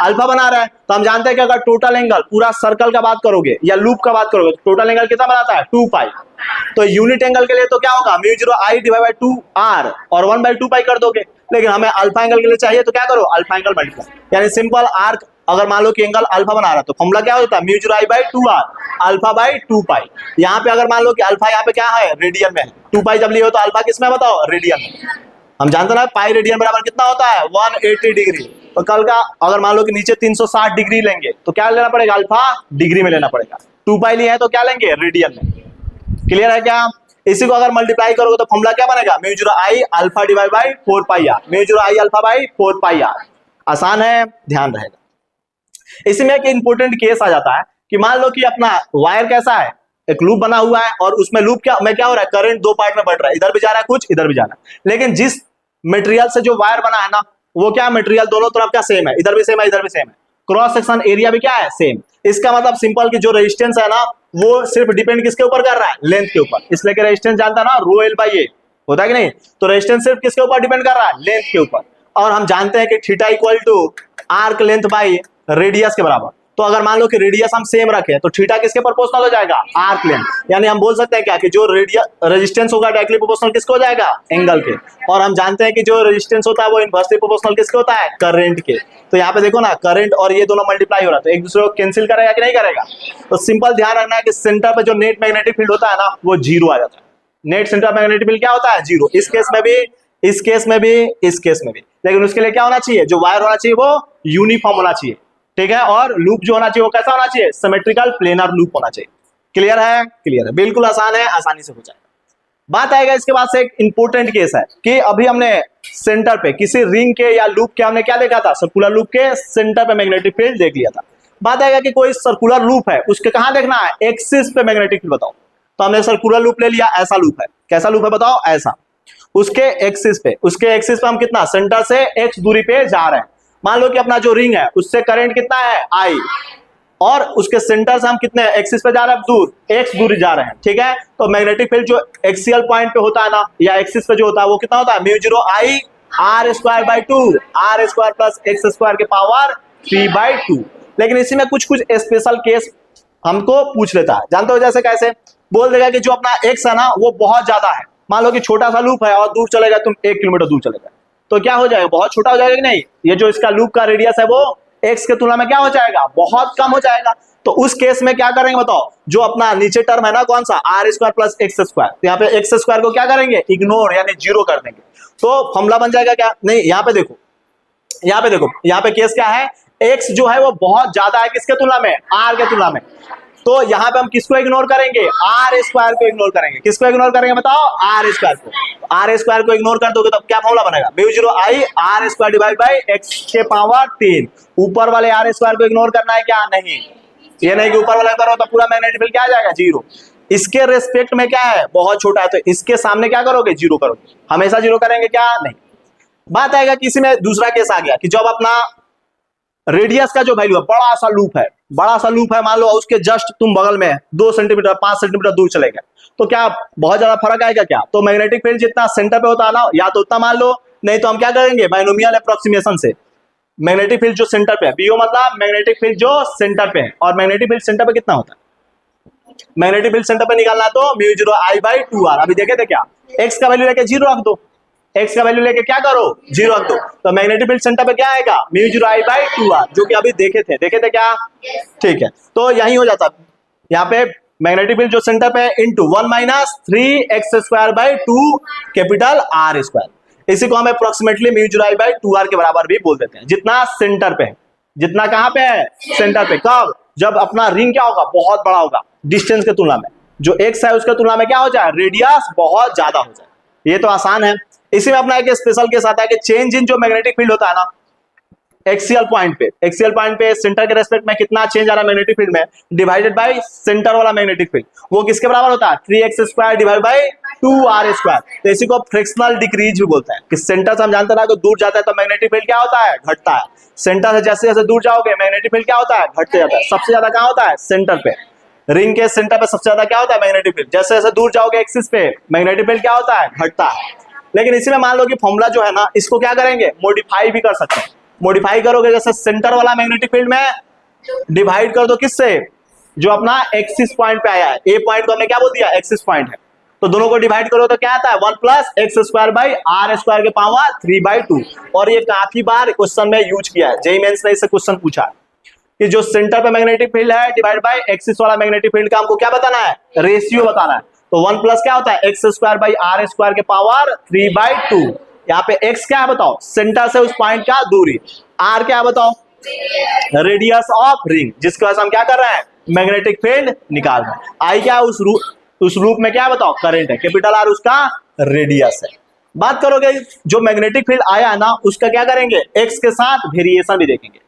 अल्फा बना रहा है। तो हम जानते हैं कि अगर टोटल एंगल पूरा सर्कल का बात करोगे या लूप का बात करोगे तो टोटल एंगल कितना बनाता है 2 पाई। तो यूनिट एंगल के लिए तो क्या होगा mu 0 I divide by 2 r और 1/2 पाई कर दोगे। लेकिन हमें अल्फा एंगल के लिए चाहिए तो क्या करो अल्फा एंगल मल्टीप्लाई, यानी सिंपल आर्क अगर मान लो कि एंगल अल्फा बना रहा है तो फॉर्मूला क्या होता है mu 0 I by 2 r alpha by 2 pi. यहाँ पे अगर मान लो कि अल्फा यहाँ पे क्या है रेडियन में, 2 पाई जब लिए हो तो अल्फा किस में बताओ रेडियन में। हम जानते ना पाई रेडियन बराबर कितना होता है 180 डिग्री। तो कल का अगर मान लो कि नीचे 360 डिग्री लेंगे तो क्या लेना पड़ेगा अल्फा डिग्री में लेना पड़ेगा। 2 पाई लिए हैं तो क्या लेंगे रेडियन में। क्लियर है क्या? इसी को अगर मल्टीप्लाई करोगे तो फॉर्मूला क्या बनेगा mu 0 I alpha divide by 4 pi r, mu 0 I alpha by 4 pi r. आसान है, ध्यान रहेगा। इसमें एक इंपॉर्टेंट केस आ जाता है कि मान लो कि अपना वायर कैसा है, एक लूप बना हुआ है और उसमें लूप क्या हो रहा है करंट 2 पार्ट में बढ़ रहा है, इधर भी जा रहा है कुछ इधर भी जा रहा है। लेकिन जिस मटेरियल से जो वायर बना है ना वो क्या मटेरियल दोनों तरफ क्या सेम है, इधर भी सेम है इधर भी सेम है, क्रॉस सेक्शन एरिया भी क्या है सेम। इसका मतलब सिंपल कि जो रेजिस्टेंस है ना वो सिर्फ डिपेंड किसके ऊपर कर रहा है लेंथ के ऊपर। इसलिए कि रेजिस्टेंस जानता है ना रो एल बाई ए होता है कि नहीं, तो रेजिस्टेंस सिर्फ किसके ऊपर डिपेंड कर रहा है लेंथ के ऊपर। और हम जानते हैं कि theta equal to arc length by radius के बराबर। तो अगर मान लो कि रेडियस हम सेम रखें तो थीटा किसके प्रोपोर्शनल हो जाएगा आर्क लेंथ, यानी हम बोल सकते हैं क्या कि जो रेजिस्टेंस होगा डायरेक्टली प्रोपोर्शनल किसको हो जाएगा एंगल के। और हम जानते हैं कि जो रेजिस्टेंस होता है वो इनवर्सली प्रोपोर्शनल किसके होता है करंट के। तो यहाँ पे देखो ना करंट और ये दोनों मल्टीप्लाई हो रहा है तो एक दूसरे को कैंसिल करेगा कि नहीं करेगा। तो सिंपल ध्यान रखना है कि सेंटर पे जो नेट मैग्नेटिक फील्ड होता है ना वो जीरो आ जाता है। नेट सेंटर मैग्नेटिक फील्ड क्या होता है जीरो, इस केस में भी इस केस में भी इस केस में भी। लेकिन उसके लिए क्या होना चाहिए जो वायर होना चाहिए वो यूनिफॉर्म होना चाहिए, ठीक है। और लूप जो होना चाहिए वो कैसा होना चाहिए सिमेट्रिकल प्लेनर लूप होना चाहिए। क्लियर है? क्लियर है, बिल्कुल आसान है, आसानी से हो जाएगा। बात आएगा इसके बाद से एक इंपॉर्टेंट केस है कि अभी हमने सेंटर पे किसी रिंग के या लूप के हमने क्या देखा था सर्कुलर लूप के सेंटर पे मैग्नेटिक फील्ड देख लिया था। बात आएगा कि कोई सर्कुलर लूप है उसके कहां देखना है एक्सिस पे मैग्नेटिक फील्ड बताओ। तो हमने सर्कुलर लूप ले लिया, ऐसा लूप है, कैसा लूप है बताओ ऐसा। उसके एक्सिस पे हम कितना सेंटर से एक्स दूरी पे जा रहे हैं। मान लो कि अपना जो रिंग है उससे करंट कितना है आई और उसके सेंटर से हम कितने एक्सिस पे जा रहे हैं दूर एक्स दूरी जा रहे हैं, ठीक है। तो मैग्नेटिक फील्ड जो एक्सियल पॉइंट पे होता है ना या एक्सिस पे जो होता है वो कितना होता है mu 0 I r square by 2 r square plus x square के पावर 3/2। लेकिन इसी में कुछ स्पेशल केस हमको पूछ लेता है, जानते हो जैसे कैसे बोल देगा कि जो अपना एक्स है ना वो बहुत ज्यादा है। मान लो कि छोटा सा लूप है और दूर चलेगा तुम 1 किलोमीटर दूर चलेगा तो क्या हो जाएगा बहुत छोटा हो जाएगा कि नहीं। ये जो इसका लूप का रेडियस है वो एक्स के तुलना में क्या हो जाएगा बहुत कम हो जाएगा। तो उस केस में क्या करेंगे बताओ, जो अपना नीचे टर्म है ना कौन सा r square plus x square, तो यहाँ पे एक्स स्क्वायर को क्या करेंगे इग्नोर यानी जीरो कर देंगे। तो फॉर्मूला बन जाएगा क्या नहीं, यहाँ पे देखो यहाँ पे केस क्या है एक्स जो है वो बहुत ज्यादा है किसके तुलना में आर के तुलना में। तो यहाँ पे हम किसको इग्नोर करेंगे आर स्क्वायर को इग्नोर करेंगे। किसको इग्नोर करेंगे बताओ आर स्क्वायर को। आर स्क्वायर को इग्नोर कर दोगे तो क्या फॉर्मूला बनेगा mu 0 I r square divide by x के पावर 3। ऊपर वाले आर स्क्वायर को इग्नोर करना है क्या नहीं, ये नहीं कि ऊपर वाला करो तो पूरा मैग्नेटिक फील्ड क्या आ जाएगा जीरो। इसके रेस्पेक्ट में क्या है बहुत छोटा है तो इसके सामने क्या करोगे जीरो करोगे, हमेशा जीरो करेंगे क्या नहीं। बात आएगा कि इसी में दूसरा केस आ गया कि जब अपना रेडियस का जो वैल्यू है बड़ा सा लूप है मान लो उसके जस्ट तुम बगल में 2 सेंटीमीटर 5 सेंटीमीटर दूर चले गए तो क्या बहुत ज्यादा फर्क आएगा क्या। तो मैग्नेटिक फील्ड जितना सेंटर पे होता है ना या तो उतना मान लो, नहीं तो हम क्या करेंगे बाइनोमियल अप्रोक्सीमेशन से मैग्नेटिक फील्ड जो सेंटर पे है बीओ मतलब मैग्नेटिक फील्ड जो सेंटर पे है और मैग्नेटिक फील्ड सेंटर पे कितना होता है मैग्नेटिक फील्ड सेंटर पे निकालना तो म्यू 0 आई बाई 2 आर। अभी देखे थे क्या एक्स का वैल्यू लेके जीरो रख दो, एक्स का वैल्यू लेके क्या करो जीरो रख दो तो मैग्नेटिक फील्ड सेंटर पे क्या आएगा म्यू 0 आई बाई 2 आर जो कि अभी देखे थे क्या ठीक है। तो यही हो जाता यहाँ पे मैग्नेटिक फील्ड जो सेंटर पे into 1 minus 3x square by 2 capital r square. इसी को हम approximately mu 0 I by 2 r के बराबर भी बोल देते हैं जितना सेंटर पे है, जितना कहां पे है सेंटर पे। कब जब अपना रिंग क्या होगा बहुत बड़ा होगा डिस्टेंस के तुलना में, जो एक्स है उसके तुलना में क्या हो जाए रेडियस बहुत ज्यादा हो जाए। ये तो आसान है। इसी में अपना एक स्पेशल केस आता है कि चेंज इन जो मैग्नेटिक फील्ड होता है ना एक्सियल पॉइंट पे सेंटर के रेस्पेक्ट में कितना चेंज आ रहा है मैग्नेटिक फील्ड में डिवाइडेड बाय सेंटर वाला मैग्नेटिक फील्ड वो किसके बराबर होता है 3x square divide by 2r square. तो इसी को फ्रिक्शनल डिक्रीज भी बोलते हैं कि सेंटर से हम जानते हैं कि दूर जाता है तो मैग्नेटिक फील्ड क्या होता है घटता है। सेंटर से जैसे जैसे दूर जाओगे मैग्नेटिक फील्ड क्या होता है घटते जाता है। सबसे ज्यादा कहां होता है सेंटर पे, रिंग के सेंटर पे सबसे ज्यादा क्या होता है मैग्नेटिक फील्ड। जैसे जैसे दूर जाओगे एक्सिस पे मैग्नेटिक फील्ड क्या होता है घटता है। लेकिन इसी में मान लो कि फॉर्मूला जो है ना इसको क्या करेंगे मॉडिफाई भी कर सकते हैं। मॉडिफाई करोगे, जैसे सेंटर वाला मैग्नेटिक फील्ड में डिवाइड कर दो किससे, जो अपना एक्सिस पॉइंट पे आया है, ए पॉइंट को हमने क्या बोल दिया, एक्सिस पॉइंट है, तो दोनों को डिवाइड करो तो क्या आता है 1 plus x square by are square के पावर 3/2। और ये काफी बार क्वेश्चन में यूज किया है, जेईई मेंस ने इससे क्वेश्चन पूछा है कि जो सेंटर पे मैग्नेटिक फील्ड है डिवाइड बाय एक्सिस वाला मैग्नेटिक फील्ड का हमको क्या बताना है, रेशियो बताना है। तो 1 प्लस क्या होता है x square by are square के पावर 3/2। यहाँ पे एक्स क्या है बताओ, सेंटर से उस पॉइंट का दूरी, आर क्या है बताओ, रेडियस ऑफ रिंग, जिसके वजह से हम क्या कर रहे हैं, मैग्नेटिक फील्ड निकाल रहे हैं। आई क्या उस लूप में क्या बताओ, करंट है, कैपिटल आर उसका रेडियस है। बात करोगे जो मैग्नेटिक फील्ड आया है ना, उसका क्या करेंगे, एक्स के साथ वेरिएशन भी देखेंगे।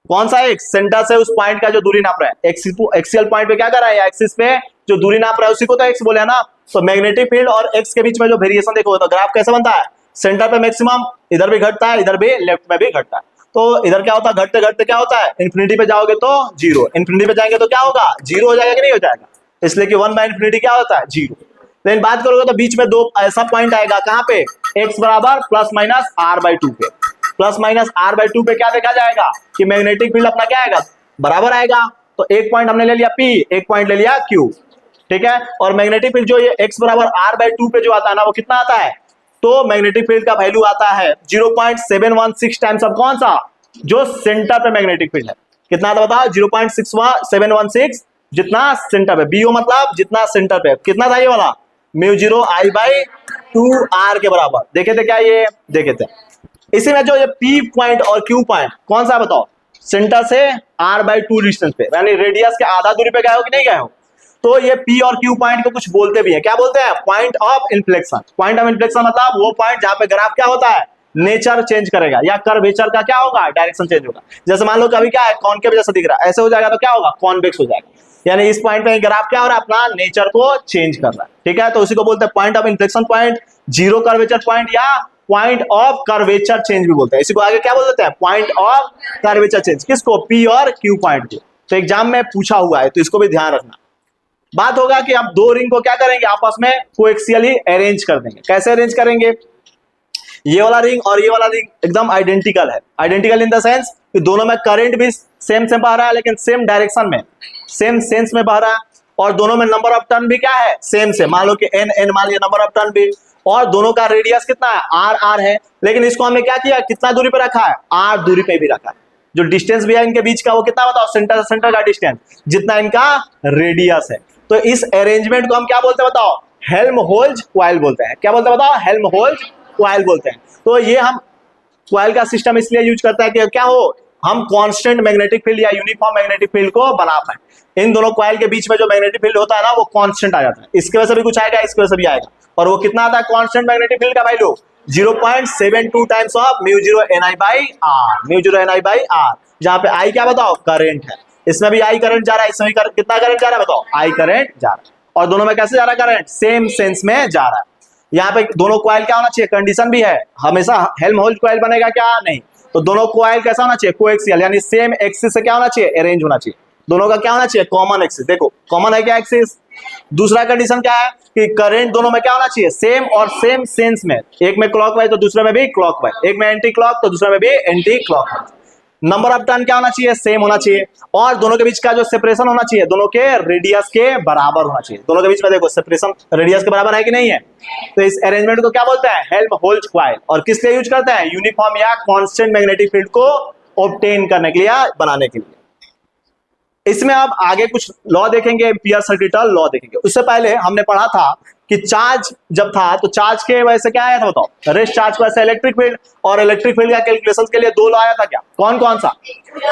कौन सा एक्स, सेंटर से उस पॉइंट का जो दूरी नाप रहा है, एक्सियल पॉइंट पे क्या कर रहा है, एक्सिस पे जो दूरी नाप रहा है उसी को तो एक्स बोले ना। तो मैग्नेटिक फील्ड और एक्स के बीच में जो वेरिएशन देखो तो ग्राफ कैसे बनता है, सेंटर पे मैक्सिमम, इधर भी घटता है, इधर भी लेफ्ट में भी घटता है। तो इधर क्या होता है, घटते घटते क्या होता है, इन्फिनिटी पे जाओगे तो जीरो, इन्फिनिटी पे जाएंगे तो क्या होगा, जीरो हो जाएगा कि नहीं हो जाएगा, इसलिए कि 1/इन्फिनिटी क्या होता है, जीरो। लेकिन बात करोगे तो बीच में दो ऐसा पॉइंट आएगा, कहां पे, x बराबर प्लस माइनस r/2 पे, प्लस माइनस r/2 पे क्या देखा जाएगा कि मैग्नेटिक फील्ड अपना क्या आएगा, बराबर आएगा। तो एक पॉइंट हमने ले लिया P, एक पॉइंट ले लिया Q, ठीक है। और मैग्नेटिक फील्ड जो ये x बराबर r/2 पे जो आता है ना, वो कितना आता है, तो मैग्नेटिक फील्ड का वैल्यू आता है 0.716 टाइम्स अब कौन सा, जो सेंटर पे मैग्नेटिक फील्ड है, कितना था बताओ, 0.716 जितना सेंटर पे, बीओ मतलब जितना सेंटर पे, कितना था ये वाला, μ0 I/2r के बराबर। देखे थे क्या ये, देखे थे। इसी में जो ये P पॉइंट और Q पॉइंट कौन सा बताओ, सेंटर से r/2 डिस्टेंस पे, यानी रेडियस के आधा दूरी पे गए हो कि नहीं गए हो। तो ये P और Q पॉइंट को कुछ बोलते भी हैं, क्या बोलते हैं, point of inflection. Point of inflection मतलब वो पॉइंट जहां पे ग्राफ क्या होता है, नेचर चेंज करेगा, या कर्वेचर का क्या होगा, डायरेक्शन चेंज होगा। जैसे मान लो कभी क्या है, कॉनकेव जैसा दिख रहा है, ऐसे हो जाएगा तो क्या होगा, कॉन्वेक्स हो जाएगा, यानी इस पॉइंट पे ग्राफ क्या हो रहा है, अपना नेचर को चेंज कर रहा है, ठीक है। तो उसी को बोलते हैं point of inflection point, zero curvature point, या पॉइंट ऑफ कर्वेचर चेंज भी बोलते हैं। इसी को आगे क्या बोल देते हैं, पॉइंट ऑफ कर्वेचर चेंज, किसको, P और Q पॉइंट को। तो एग्जाम में पूछा हुआ है, तो इसको भी ध्यान रखना। बात होगा कि आप दो रिंग को क्या करेंगे, आपस में कोएक्सियली अरेंज कर देंगे। कैसे अरेंज करेंगे, ये वाला रिंग और ये वाला रिंग एकदम आइडेंटिकल है, आइडेंटिकल इन द सेंस कि दोनों में करंट भी सेम से बह रहा है, लेकिन सेम डायरेक्शन में, सेम सेंस में बह रहा है, और दोनों में नंबर ऑफ टर्न भी क्या है, सेम से, मान लो कि n मान लिया नंबर ऑफ टर्न भी, और दोनों का रेडियस कितना है, r है। लेकिन इसको हमने क्या किया, कितना दूरी पे रखा है, r दूरी पे भी रखा है। जो डिस्टेंस भी है इनके बीच का वो कितना बताओ, सेंटर से सेंटर का डिस्टेंस जितना इनका रेडियस है। तो इस अरेंजमेंट को हम क्या बोलते हैं बताओ, हेल्महोल्ट्ज कॉइल बोलते हैं। क्या बोलते हैं बताओ, हेल्महोल्ट्ज कॉइल बोलते हैं। तो ये हम कॉइल का सिस्टम इसलिए यूज करता है कि क्या हो, हम कांस्टेंट मैग्नेटिक फील्ड या यूनिफॉर्म मैग्नेटिक फील्ड को बना पाए। इन दोनों कॉइल के बीच में जो मैग्नेटिक फील्ड होता है ना, वो कांस्टेंट आ जाता है। इसके वजह से भी कुछ आएगा, इसके वजह से भी आएगा। और वो कितना आता है कांस्टेंट मैग्नेटिक फील्ड का value, 0.72 times of μ0 Ni/r, μ0 Ni/r, जहां पे I क्या बताओ, करंट है। इसमें भी I करंट जा रहा है, इसमें भी कितना करंट जा रहा है बताओ, I करंट जा रहा है। और दोनों में कैसे जा रहा है करंट, सेम सेंस में जा रहा है। यहाँ पे दोनों कॉइल क्या होना चाहिए, कंडीशन भी है, हमेशा हेल्महोल्ट्ज कॉइल बनेगा क्या, नहीं। तो दोनों कॉइल कैसा होना चाहिए, कोएक्सियल, यानी सेम एक्सिस से क्या होना चाहिए, अरेंज होना चाहिए। दोनों का क्या होना चाहिए, कॉमन एक्सिस। देखो कॉमन है क्या एक्सिस। दूसरा कंडीशन क्या है कि करंट दोनों में क्या होना चाहिए, सेम और सेम सेंस में, एक में क्लॉकवाइज तो दूसरे में भी क्लॉकवाइज, एक में एंटी क्लॉक तो दूसरे में भी anti clockwise. Number of turn क्या होना चाहिए, सेम होना चाहिए। और दोनों के बीच का जो सेपरेशन होना चाहिए, दोनों के रेडियस के बराबर होना चाहिए। दोनों के बीच में देखो सेपरेशन रेडियस के बराबर है कि नहीं है। तो इस अरेंजमेंट को क्या बोलते हैं, हेल्महोल्ट्ज कॉइल। और किस लिए यूज करते हैं, यूनिफॉर्म या कांस्टेंट मैग्नेटिक फील्ड को ऑब्टेन करने के लिए, बनाने के लिए। इसमें अब आगे कुछ लॉ देखेंगे, एम्पियर सर्किटल लॉ देखेंगे। उससे पहले हमने पढ़ा था कि चार्ज जब था तो चार्ज के वजह से क्या आया था बताओ, रेस्ट चार्ज की वजह से इलेक्ट्रिक फील्ड। और इलेक्ट्रिक फील्ड का कैलकुलेशन के लिए दो लॉ आया था क्या, कौन कौन सा,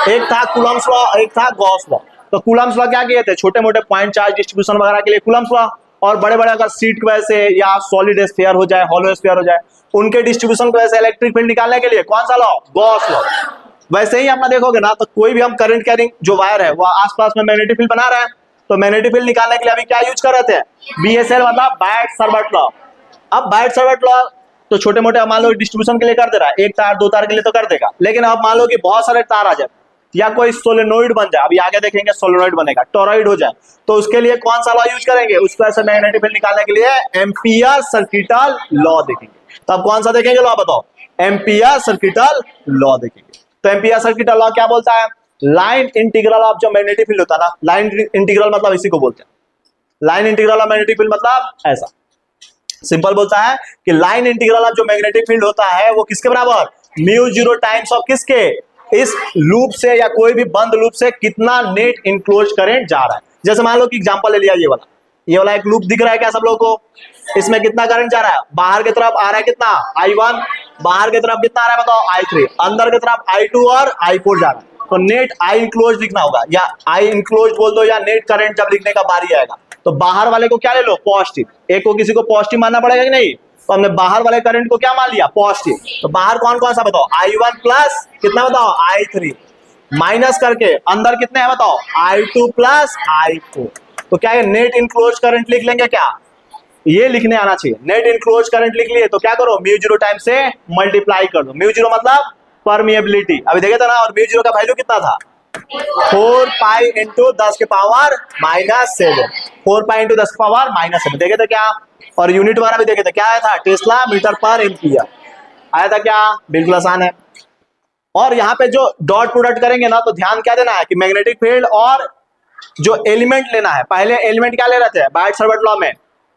एक था कूलम्ब्स लॉ, एक था गॉस लॉ। तो कूलम्ब्स लॉ क्या किए थे, छोटे मोटे पॉइंट चार्ज डिस्ट्रीब्यूशन वगैरह के लिए कूलम्ब्स लॉ, और बड़े बड़े अगर सीट की वजह से या सॉलिड स्फीयर हो जाए, हॉलो स्फीयर हो जाए, उनके डिस्ट्रीब्यूशन की वजह से इलेक्ट्रिक फील्ड निकालने के लिए कौन सा लॉ, गॉस लॉ। वैसे ही अपना देखोगे ना, तो कोई भी हम करंट कैरिंग जो वायर है वो आसपास में मैग्नेटिक फील्ड बना रहे हैं, तो मैग्नेटिक फील्ड निकालने के लिए अभी क्या यूज कर रहे थे, BSL मतलब बायट सरबट लॉ। अब बायट सरबट लॉ तो छोटे मोटे मान लो डिस्ट्रीब्यूशन के लिए कर दे रहा है, एक तार दो तार के लिए तो कर देगा, लेकिन अब मान लो कि बहुत सारे तार आ जाए या कोई सोलेनोइड बन जाए, अभी आगे देखेंगे सोलेनोइड बनेगा, टोरॉइड हो जाए, तो उसके लिए कौन सा लॉ यूज करेंगे, उसको ऐसे मैग्नेटिक फील्ड निकालने के लिए एम्पियर सर्किटल लॉ देखेंगे। तो अब कौन सा देखेंगे लॉ बताओ, एम्पियर सर्किटल लॉ देखेंगे। तो एम्पियर सर्किट लॉ क्या बोलता है, लाइन इंटीग्रल ऑफ जो मैग्नेटिक फील्ड होता है ना, लाइन इंटीग्रल मतलब इसी को बोलते हैं, line integral of magnetic field मतलब ऐसा सिंपल बोलता है कि लाइन इंटीग्रल ऑफ जो मैग्नेटिक फील्ड होता है वो किसके बराबर, म्यू जीरो टाइम्स ऑफ किसके, इस लूप से या कोई भी बंद लूप से कितना नेट इनक्लोज करंट जा रहा है। जैसे मान लो कि एग्जांपल ले लिया ये वाला एक लूप दिख रहा है क्या सब लोगों को, इसमें कितना करंट जा रहा है, बाहर की तरफ आ रहा है कितना I1, बाहर की तरफ कितना आ रहा है बताओ I3, अंदर की तरफ I2 और I4 जा रहा है। तो नेट I इंक्लोज लिखना होगा या I इंक्लोज बोल दो या नेट करंट जब लिखने का बारी आएगा तो बाहर वाले को क्या ले लो, पॉजिटिव, एक को किसी को पॉजिटिव मानना पड़ेगा कि नहीं, तो हमने बाहर वाले करंट को क्या मान लिया, पॉजिटिव। तो बाहर कौन कौन सा बताओ, I1 प्लस कितना बताओ I3 माइनस करके अंदर कितने हैं बताओ I2 प्लस I4। तो क्या ये नेट इनक्लोज करंट लिख लेंगे क्या, ये लिखने आना चाहिए। नेट इनक्लोज करंट लिख लिए तो क्या करो, म्यू जीरो टाइम से मल्टीप्लाई कर दो। म्यू जीरो मतलब परमिएबिलिटी, अभी देखे था ना, और म्यू जीरो का वैल्यू कितना था 4 पाई इंटू 10 के पावर -7, 4 पाई इंटू 10 के पावर -7 देखे थे क्या, और यूनिट वाला भी देखे थे क्या आया था, टेस्ला मीटर पर एम्पियर आया था क्या, बिल्कुल आसान है। और यहाँ पे जो डॉट प्रोडक्ट करेंगे ना तो ध्यान क्या देना है कि मैग्नेटिक फील्ड और जो एलिमेंट लेना है, पहले एलिमेंट क्या ले रहे थे बायट-सैवर्ट लॉ में,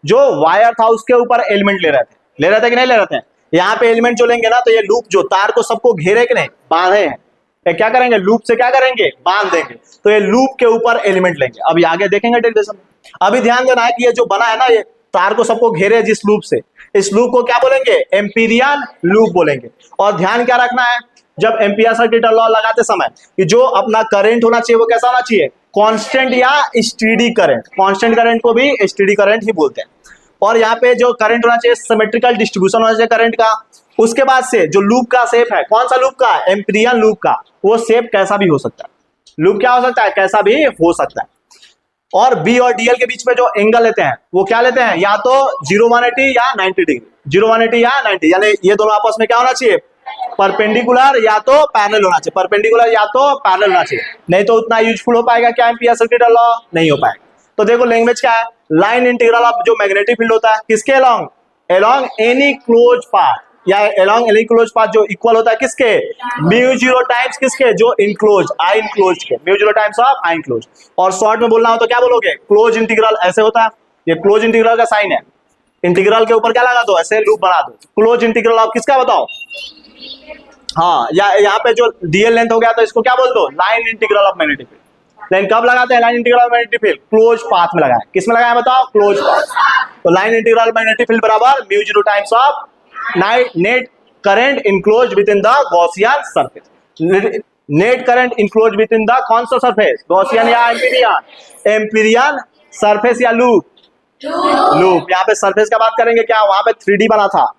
जो वायर था उसके ऊपर एलिमेंट ले रहे थे कि नहीं ले रहे थे। यहाँ पे एलिमेंट जो लेंगे ना तो ये लूप जो तार को सबको घेरे कि नहीं बांधे हैं, ये क्या करेंगे लूप से क्या करेंगे बांध देंगे, तो ये लूप के ऊपर एलिमेंट लेंगे। अभी आगे देखेंगे डेरिवेशन में। अभी ध्यान देना है कि ये जो बना है ना, ये तार को सबको घेरे जिस लूप से, इस लूप को क्या बोलेंगे, एम्पीरियन लूप बोलेंगे। और ध्यान क्या रखना है जब एम्पियर सर्किट लॉ लगाते समय कि जो अपना करंट होना चाहिए वो कैसा होना चाहिए, कांस्टेंट या स्टेडी करंट। कांस्टेंट करंट को भी स्टेडी करंट ही बोलते हैं। और यहाँ पे जो करंट होना चाहिए सिमेट्रिकल डिस्ट्रीब्यूशन होना चाहिए करंट का। उसके बाद से जो लूप का शेप है, कौन सा लूप का, एम्पीरियन लूप का, वो शेप कैसा भी हो सकता है, लूप क्या हो सकता है, कैसा भी हो सकता है। और बी और डीएल के बीच में जो एंगल लेते हैं वो क्या लेते हैं, या तो 0-180 या 90 डिग्री, 0-180 या 90, यानी ये दोनों आपस में क्या होना चाहिए, परपेंडिकुलर या तो पैरेलल होना चाहिए, परपेंडिकुलर या तो पैरेलल होना चाहिए, नहीं तो उतना यूजफुल हो पाएगा क्या एम्पियर सर्किट लॉ, नहीं हो पाएगा। तो देखो लैंग्वेज क्या है, लाइन इंटीग्रल ऑफ जो मैग्नेटिक फील्ड होता है किसके along, along any close path, या अलोंग एनी क्लोज पाथ जो इक्वल होता है किसके, म्यू जीरो टाइम्स किसके, जो इनक्लोज आई इनक्लोज के, mu zero times of I enclose. और शॉर्ट में बोलना हो तो क्या बोलोगे, क्लोज इंटीग्रल ऐसे होता है, ये क्लोज इंटीग्रल का साइन है, इंटीग्रल के ऊपर क्या लगा दो, ऐसे लूप बना दो, क्लोज इंटीग्रल ऑफ किसका बताओ, हाँ, या यहाँ पे जो डीएल लेंथ हो गया तो इसको क्या बोल दो, line integral of magnetic field. लेकिन कब लगाते हैं line integral of magnetic field, close path में लगाए, किस में लगाए बताओ, क्लोज पाथ। तो लाइन इंटीग्रल मैग्नेटिक फील्ड बराबर mu zero times of net current enclose with in the Gaussian surface. Net current enclose with in the कौन सा सरफेस, गॉसियन या एम्पीरियन, एम्पीरियन सरफेस या लूप, लूप। यहाँ पे सरफेस का बात करेंगे क्या, वहां पे 3D बना था,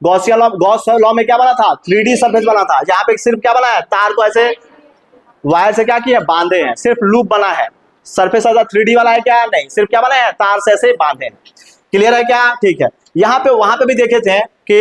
गॉस लॉ में क्या बना था, 3D सरफेस बना था। यहाँ पे सिर्फ क्या बना है, तार को ऐसे वायर से क्या किया, बांधे हैं, सिर्फ लूप बना है, सरफेस ऐसा 3D वाला है क्या, नहीं, सिर्फ क्या बना है, तार से ऐसे बांधे हैं। क्लियर है क्या, ठीक है। यहाँ पे वहां पे भी देखे थे कि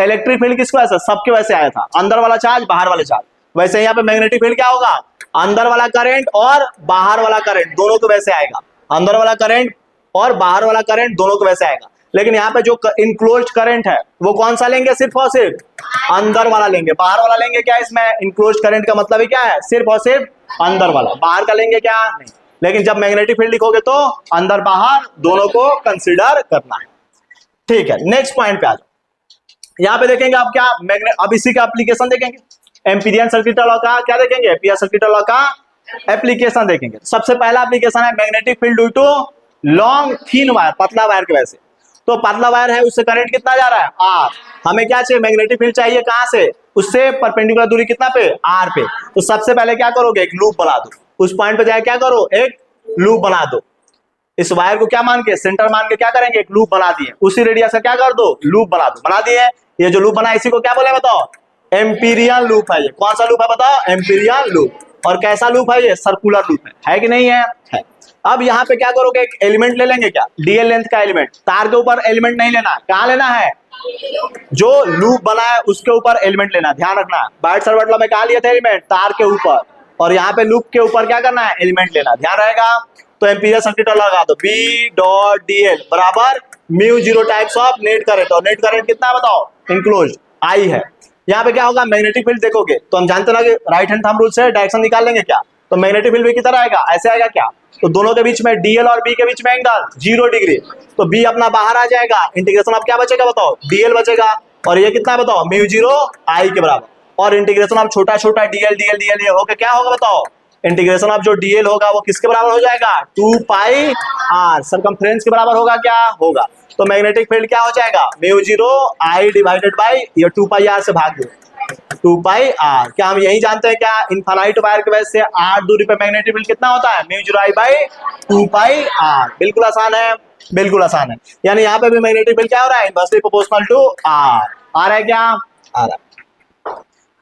इलेक्ट्रिक फील्ड किसको ऐसा सबके वैसे आया था, अंदर वाला चार्ज बाहर वाले चार्ज, वैसे यहाँ पे मैग्नेटिक फील्ड क्या होगा, अंदर वाला करंट और बाहर वाला करंट दोनों को वैसे आएगा, अंदर वाला करंट और बाहर वाला करंट दोनों को वैसे आएगा। लेकिन यहाँ पे जो इनक्लोज्ड करंट है वो कौन सा लेंगे, सिर्फ और सिर्फ अंदर वाला लेंगे, बाहर वाला लेंगे क्या, इसमें इनक्लोज्ड करंट का मतलब ही क्या है, सिर्फ और सिर्फ अंदर वाला, बाहर का लेंगे क्या, नहीं। लेकिन जब मैग्नेटिक फील्ड लिखोगे तो अंदर बाहर दोनों को कंसीडर करना है, ठीक है। नेक्स्ट पॉइंट पे आ जाओ। यहाँ पे देखेंगे आप क्या, अब इसी का एप्लीकेशन देखेंगे, एम्पीरियन सर्किट लॉ का क्या देखेंगे, एम्पियर सर्किट लॉ का एप्लीकेशन देखेंगे। सबसे पहला एप्लीकेशन है magnetic field due to long thin wire, पतला वायर के वैसे, तो पतला वायर है उससे करंट कितना जा रहा है, आर। हमें क्या चाहिए, मैग्नेटिक फील्ड चाहिए कहां से, उससे परपेंडिकुलर दूरी कितना पे, आर पे। तो सबसे पहले क्या करोगे, एक लूप बना दो, उस पॉइंट पे जाए क्या करो, एक लूप बना दो, इस वायर को क्या मान के, सेंटर मान के क्या करेंगे, एक लूप बना दिए, उसी रेडियस से क्या कर दो, लूप बना दो, बना दिए। ये जो लूप बना इसी को क्या बोले बताओ, एम्पीरियन लूप है। ये कौन सा लूप है बताओ, एम्पीरियन लूप। और कैसा लूप है, ये सर्कुलर लूप है कि नहीं है, है। अब यहाँ पे क्या करोगे, एक एलिमेंट ले लेंगे क्या, डीएल लेंथ का एलिमेंट, तार के ऊपर एलिमेंट नहीं लेना, कहाँ लेना है, जो लूप बना है उसके ऊपर एलिमेंट लेना, ध्यान रखना। बायट-सैवर्ट लॉ में कहाँ लिए थे एलिमेंट, तार के ऊपर, और यहाँ पे लूप के ऊपर क्या करना है, एलिमेंट लेना, ध्यान रहेगा। तो एम्पीरियर सर्किट लॉ लगा दो, बी डॉट डीएल बराबर mu zero times of net current, और नेट करंट कितना है बताओ, इनक्लोज्ड आई है। यहाँ पे क्या होगा, मैग्नेटिक फील्ड देखोगे तो हम जानते ना कि राइट हैंड थंब रूल से डायरेक्शन निकाल लेंगे क्या, तो मैग्नेटिक फील्ड भी किधर आएगा, ऐसे आएगा क्या, तो दोनों के बीच में डीएल और बी के बीच में एंगल 0 डिग्री, तो बी अपना बाहर आ जाएगा, इंटीग्रेशन अब क्या बचेगा बताओ, डीएल बचेगा, और ये कितना है बताओ, म्यू 0 आई के बराबर, और इंटीग्रेशन अब छोटा छोटा डीएल डीएल डीएल ये होगा क्या होगा बताओ, इंटीग्रेशन अब जो डीएल होगा वो किसके बराबर हो जाएगा, 2 पाई आर, सरकमफ्रेंस के बराबर होगा क्या होगा, तो मैग्नेटिक फील्ड क्या हो जाएगा, म्यू 0 आई डिवाइडेड बाई ये 2 पाई आर से भाग दो, 2 पाई आर, क्या हम यही जानते हैं क्या, इनफाइनाइट वायर की वजह से आर दूरी पे मैग्नेटिक फील्ड कितना होता है, mu 0 I by 2 pi r, बिल्कुल आसान है, बिल्कुल आसान है, यानी यहाँ पे भी मैग्नेटिक फील्ड क्या हो रहा है, इनवर्सली प्रोपोर्शनल टू आर, आ रहा है क्या, आ रहा है,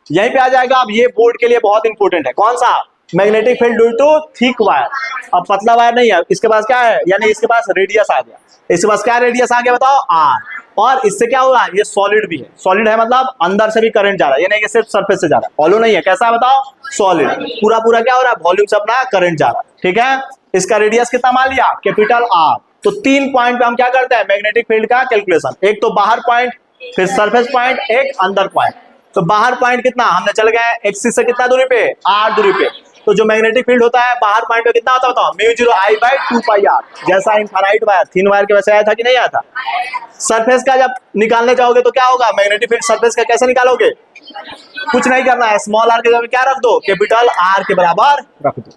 यहीं पे आ जाएगा। अब ये बोर्ड के लिए बहुत इंपॉर्टेंट है, कौन सा, magnetic field due to thick wire, अब पतला वायर नहीं है, इसके पास क्या है, यानी इसके पास रेडियस आ गया, इसके पास क्या रेडियस आ गया बताओ, आर, और इससे क्या हो रहा है, ये सॉलिड भी है, सॉलिड है मतलब अंदर से भी करंट जा रहा है, ये नहीं कि सिर्फ सरफेस से जा रहा है, हॉलो नहीं है, कैसा है बताओ, सॉलिड, पूरा पूरा क्या हो रहा है, वॉल्यूम से अपना करंट जा रहा है, ठीक है, इसका रेडियस कितना मान लिया, कैपिटल आर, तो 3 पॉइंट पे हम क्या करते हैं मैग्नेटिक फील्ड का कैलकुलेशन, एक तो बाहर पॉइंट, फिर सरफेस पॉइंट, एक अंदर पॉइंट, तो बाहर पॉइंट कितना हमने चल गए एक्सिस से कितना दूरी पे, आर दूरी पे, तो जो मैग्नेटिक फील्ड होता है बाहर पॉइंट पे कितना होता है बताओ, mu 0 I by 2 pi r, जैसा इनफाइनाइट वायर थिन वायर के वैसे आया था कि नहीं आया था। सरफेस का जब निकालने जाओगे तो क्या होगा, मैग्नेटिक फील्ड सरफेस का कैसे निकालोगे, कुछ नहीं करना है, स्मॉल आर के जगह क्या रख दो, कैपिटल आर के बराबर रख दो।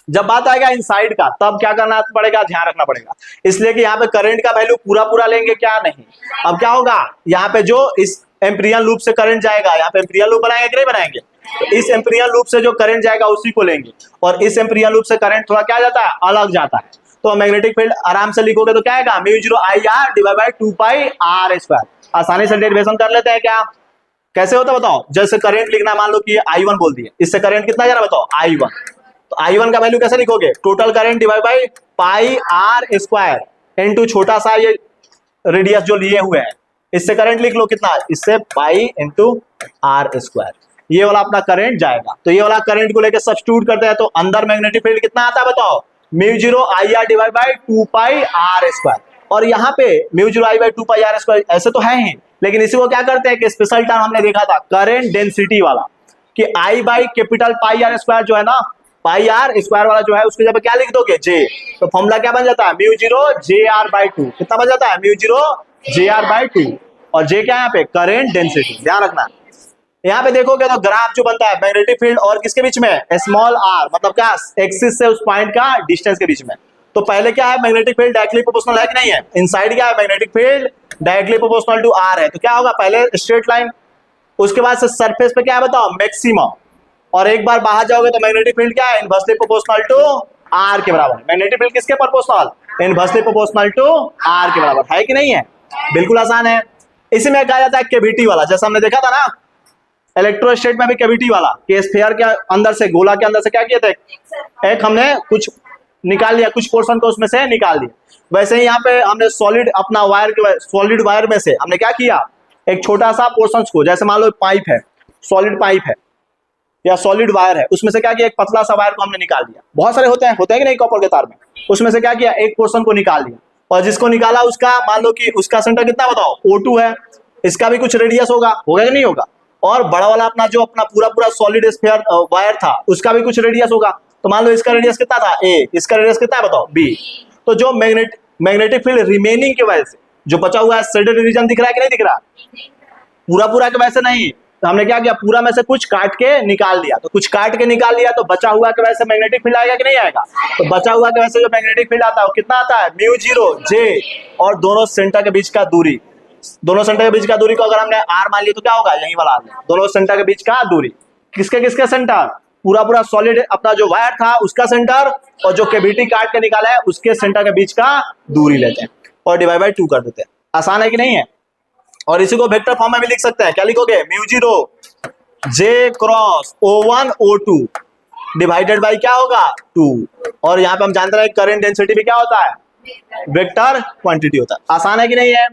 जब बात आएगा इनसाइड का तब क्या करना पड़ेगा, ध्यान रखना पड़ेगा, इसलिए कि यहाँ पे करंट का वैल्यू पूरा पूरा लेंगे क्या नहीं, अब क्या होगा यहाँ पे जो इस एम्पिरियल लूप से करंट जाएगा, यहाँ पे एम्पिरियल लूप बनाएंगे कि नहीं बनाएंगे, तो इस एम्पिरियल लूप से जो करंट जाएगा उसी को लेंगे, और इस एम्पिरियल लूप से करंट थोड़ा क्या जाता है, अलग जाता है, तो मैग्नेटिक फील्ड आराम से लिखोगे तो क्या आएगा, mu 0 I r divide by 2 pi are square, आसानी से डेरिवेशन कर लेते हैं क्या, कैसे होता है बताओ, जैसे करंट लिखना, मान लो कि I1 बोल दिए, इससे करंट कितना जा रहा है बताओ, I1, तो I1 का वैल्यू कैसे लिखोगे, total current divide by pi are square into छोटा सा ये रेडियस जो लिए हुए हैं, इससे करंट लिख लो कितना, इससे पाई इंटू आर स्क्वायर, ये वाला अपना करंट जाएगा, तो ये वाला करंट को लेकर सब्स्टिट्यूट करते हैं तो अंदर मैग्नेटिक फील्ड कितना आता है बताओ, mu 0 I r divide by 2 pi are square, और यहाँ पे mu 0 I by 2 pi are square ऐसे तो है ही, लेकिन इसी को क्या करते हैं कि स्पेशल टर्म हमने देखा था करंट डेंसिटी वाला, कि I by capital pi are square जो है ना, पाई आर स्क्वायर वाला जो है उसके जब क्या लिख दोगे जे, तो फॉर्मूला क्या बन जाता है, म्यू 0 जे आर बाई 2, कितना बन जाता है, म्यू 0 जे आर बाई 2, और जे क्या है यहाँ पे करंट डेंसिटी, ध्यान रखना। यहाँ पे देखोगे तो ग्राफ जो बनता है मैग्नेटिक फील्ड और किसके बीच में, स्मॉल आर, मतलब क्या एक्सिस से उस पॉइंट का डिस्टेंस के बीच में, तो पहले क्या है मैग्नेटिक फील्ड डायरेक्टली प्रोपोर्शनल है कि नहीं है, इनसाइड क्या है magnetic field directly proportional to r है, तो क्या होगा पहले स्ट्रेट लाइन, उसके बाद से सरफेस पे क्या है बताओ मैक्सिमम, और एक बार बाहर जाओगे तो मैग्नेटिक फील्ड क्या है, इनवर्सली प्रोपोर्शनल टू आर के बराबर, मैग्नेटिक फील्ड किसके proportional, inversely proportional to r के बराबर, है कि नहीं है, बिल्कुल आसान है। इसी में कहा जाता है कैविटी वाला, जैसा हमने देखा था ना इलेक्ट्रोस्टेट में भी कैविटी वाला, कि स्फीयर के अंदर से, गोला के अंदर से क्या किया था, एक हमने कुछ निकाल लिया, कुछ पोर्शन को उसमें से निकाल लिया, वैसे ही यहाँ पे हमने सॉलिड अपना वायर के, सॉलिड वायर में से हमने क्या किया, एक छोटा सा पोर्शन को, जैसे मान लो पाइप है, सॉलिड पाइप है या सॉलिड वायर है, उसमें से क्या किया, एक पतला सा वायर को हमने निकाल लिया, बहुत सारे होते हैं कि नहीं कॉपर के तार में, उसमें से क्या किया, एक पोर्शन को निकाल लिया, और जिसको निकाला उसका मान लो कि उसका सेंटर कितना बताओ, O2 है, इसका भी कुछ रेडियस होगा कि नहीं होगा, और बड़ा वाला अपना जो अपना पूरा पूरा सॉलिड स्फीयर वायर था उसका भी कुछ रेडियस होगा, तो मान लो इसका रेडियस कितना था A, इसका रेडियस कितना है बताओ B, तो जो मैग्नेटिक फील्ड रिमेनिंग की वजह से जो बचा हुआ है शेडेड रीजन दिख रहा है कि नहीं दिख रहा, पूरा पूरा के वैसे नहीं, तो हमने क्या किया पूरा में से कुछ काट के निकाल लिया, तो कुछ काट के निकाल लिया, तो बचा हुआ के वजह से मैग्नेटिक फील्ड आएगा कि नहीं आएगा, तो बचा हुआ के वजह से जो मैग्नेटिक फील्ड आता है वो कितना आता है, म्यू 0 जे, और दोनों सेंटर के बीच का दूरी, दोनों सेंटर के बीच का दूरी को अगर हमने आर मान लिया तो क्या होगा, यही वाला आर, दोनों सेंटर के बीच का दूरी, किसके किसके सेंटर, पूरा पूरा सॉलिड अपना जो वायर था उसका सेंटर, और जो कैविटी काट के निकाला है उसके सेंटर के बीच का दूरी लेते हैं और डिवाइड बाय 2 कर देते हैं, आसान है कि नहीं है। और इसी को वेक्टर फॉर्म में भी लिख सकते हैं, क्या लिखोगे, mu 0 J cross O1 O2 divided by क्या होगा 2, और यहाँ पे हम जानते हैं करंट डेंसिटी भी क्या होता है, वेक्टर क्वांटिटी होता है, आसान है कि नहीं है,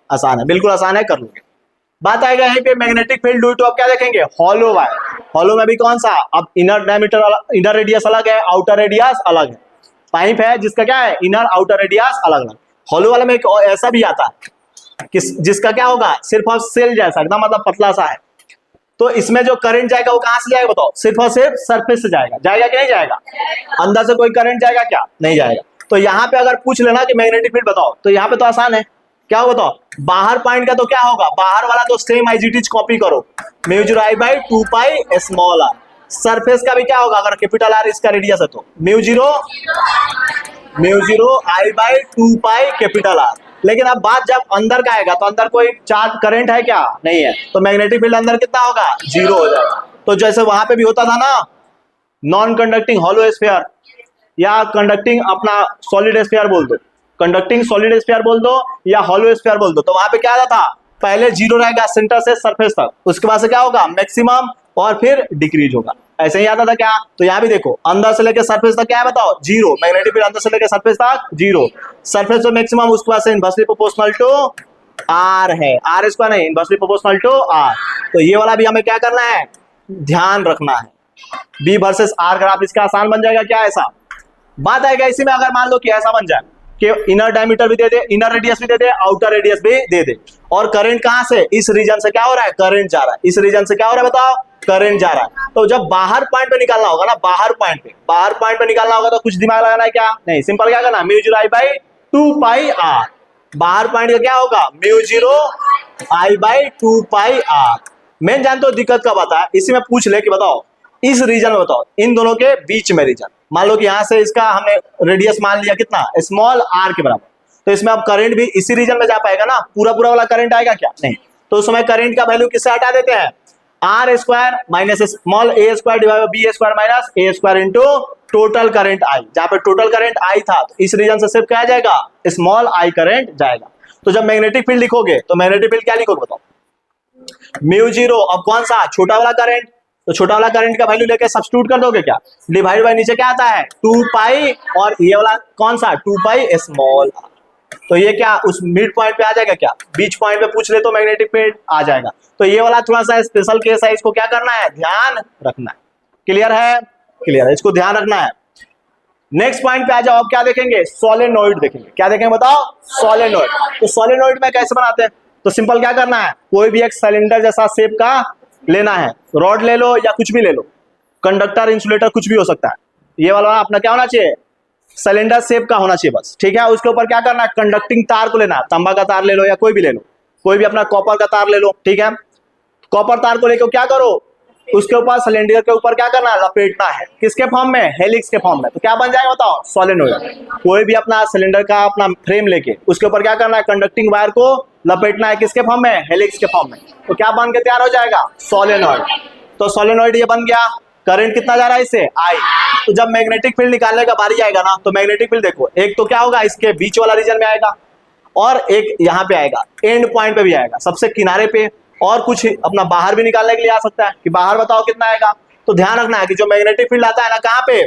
आसान है, बिल्कुल आसान है, कर लोगे। बात आएगा यहीं पे मैग्नेटिक फील्ड ड्यू टू, अब क्या देखेंगे, हॉलो वायर, हॉलो में भी कौन सा, अब इनर डायमीटर, इनर रेडियस अलग है, आउटर रेडियस अलग है, पाइप है जिसका क्या है इनर आउटर रेडियस अलग अलग, हॉलो वाले में एक ऐसा भी आता है जिसका क्या होगा सिर्फ और सेल जैसा एकदम, मतलब पतला सा है, तो इसमें जो करंट जाएगा वो कहां से जाएगा बताओ? सिर्फ और सिर्फ सरफेस से जाएगा। जाएगा कि नहीं जाएगा? अंदर से कोई करंट जाएगा क्या? नहीं जाएगा। तो यहाँ पे अगर पूछ लेना कि मैग्नेटिक फील्ड बताओ, तो यहाँ पे तो आसान है। क्या हो बताओ? बाहर पॉइंट का तो क्या होगा? बाहर वाला तो same as it is copy करो, mu zero I by 2 pi small R. Surface का भी क्या होगा? अगर कैपिटल आर इसका रेडियस है तो mu zero I by 2 pi capital R. लेकिन अब बात जब अंदर का आएगा तो अंदर कोई चार्ज करंट है क्या? नहीं है। तो मैग्नेटिक फील्ड अंदर कितना होगा? 0 हो जाएगा। तो जैसे वहां पे भी होता था ना, नॉन कंडक्टिंग हॉलो स्फीयर या कंडक्टिंग अपना सॉलिड स्फीयर बोल दो, कंडक्टिंग सॉलिड स्फीयर बोल दो या हॉलो स्फीयर बोल दो, तो वहां पे क्या आता था? पहले 0 रहेगा सेंटर से सरफेस तक, उसके बाद से क्या होगा? मैक्सिमम, और फिर डिक्रीज होगा। ऐसे ही आता था क्या? तो यहाँ भी देखो, अंदर से लेकर सरफेस तक क्या है बताओ? 0। मैग्नेटिक फील्ड अंदर से लेकर सरफेस तक 0, सरफेस पे मैक्सिमम, उसके बाद से इनवर्सली प्रोपोर्शनल टू आर है, आर स्क्वायर नहीं, इनवर्सली प्रोपोर्शनल टू आर। तो ये वाला भी हमें क्या करना है? ध्यान रखना है। बी वर्सेस आर ग्राफ इसका आसान बन जाएगा क्या? ऐसा बात आएगा इसी में। अगर मान लो कि ऐसा बन जाए कि इनर डायमीटर भी दे दे, इनर रेडियस भी दे दे, आउटर रेडियस भी दे दे, और करंट कहां से? इस रीजन से क्या हो रहा है? करंट जा रहा है। इस रीजन से क्या हो रहा है बताओ? करंट जा रहा है। तो जब बाहर पॉइंट पे निकालना होगा ना, बाहर पॉइंट पे निकालना होगा, तो कुछ दिमाग लगाना है क्या? नहीं, सिंपल क्या करना? Mu zero I by 2 pi r. बाहर पॉइंट का क्या होगा? Mu zero I by 2 pi r. मेन जानते हो दिक्कत कब आता है? इसी में पूछ ले कि बताओ इस रीजन में बताओ, इन दोनों के बीच में रीजन, मान लो कि यहां से इसका हमने रेडियस मान लिया कितना? स्मॉल आर के बराबर। तो इसमें अब करंट भी इसी रीजन में जा पाएगा ना? पूरा पूरा वाला करंट आएगा क्या? नहीं। तो उस समय करंट का वैल्यू किससे हटा देते हैं? R square minus small a square divide by b square minus a square into total current I. जहां पे टोटल करंट आई था, तो इस रीजन से सिर्फ क्या जाएगा? स्मॉल आई करंट जाएगा। तो जब मैग्नेटिक फील्ड लिखोगे तो मैग्नेटिक फील्ड क्या लिखोगे बताओ? म्यू जीरो, अब कौन सा? छोटा वाला करंट। तो छोटा वाला करंट का वैल्यू लेके सब्स्टिट्यूट कर दोगे क्या? डिवाइड बाय नीचे क्या आता है? 2 पाई, और ये वाला कौन सा? 2 पाई स्मॉल। तो ये क्या उस मिड पॉइंट पे आ जाएगा क्या? बीच पॉइंट पे पूछ ले तो मैग्नेटिक फील्ड आ जाएगा। तो ये वाला थोड़ा सा स्पेशल केस है, इसको क्या करना है? ध्यान रखना है। क्लियर है? क्लियर है, इसको ध्यान रखना है। नेक्स्ट पॉइंट पे आ जाओ। अब क्या देखेंगे? सोलेनोइड देखेंगे। क्या देखेंगे बताओ? सोलेनोइड। तो सोलेनोइड में कैसे बनाते हैं? तो सिंपल क्या करना है? कोई भी एक सिलेंडर जैसा शेप का लेना है, रॉड ले लो या कुछ भी ले लो, कंडक्टर इंसुलेटर कुछ भी हो सकता है। ये वाला अपना क्या होना चाहिए? सिलेंडर शेप का होना चाहिए बस, ठीक है। उसके ऊपर क्या करना है? कंडक्टिंग तार को लेना है, तांबा का तार ले लो या कोई भी ले लो, कोई भी अपना कॉपर का तार ले लो, ठीक है। कॉपर तार को लेकर क्या करो? उसके ऊपर सिलेंडर के ऊपर क्या करना है? लपेटना है। किसके फॉर्म में? हेलिक्स के फॉर्म में। तो क्या बन जाएगा बताओ? सोलेनोइड। कोई भी अपना सिलेंडर का अपना फ्रेम लेके उसके ऊपर क्या करना है? कंडक्टिंग वायर को लपेटना है। किसके फॉर्म में? हेलिक्स के फॉर्म में। तो क्या बन के तैयार हो जाएगा? सोलेनोइड। तो सोलेनोइड ये बन गया। करंट कितना जा रहा है इससे? आई। तो जब मैग्नेटिक फील्ड निकालने का बारी आएगा ना, तो मैग्नेटिक फील्ड देखो, एक तो क्या होगा? इसके बीच वाला रीजन में आएगा, और एक यहाँ पे आएगा, एंड पॉइंट पे भी आएगा, सबसे किनारे पे, और कुछ अपना बाहर भी निकालने के लिए आ सकता है कि बाहर बताओ कितना आएगा। तो ध्यान रखना है कि जो मैग्नेटिक फील्ड आता है ना, कहाँ पे?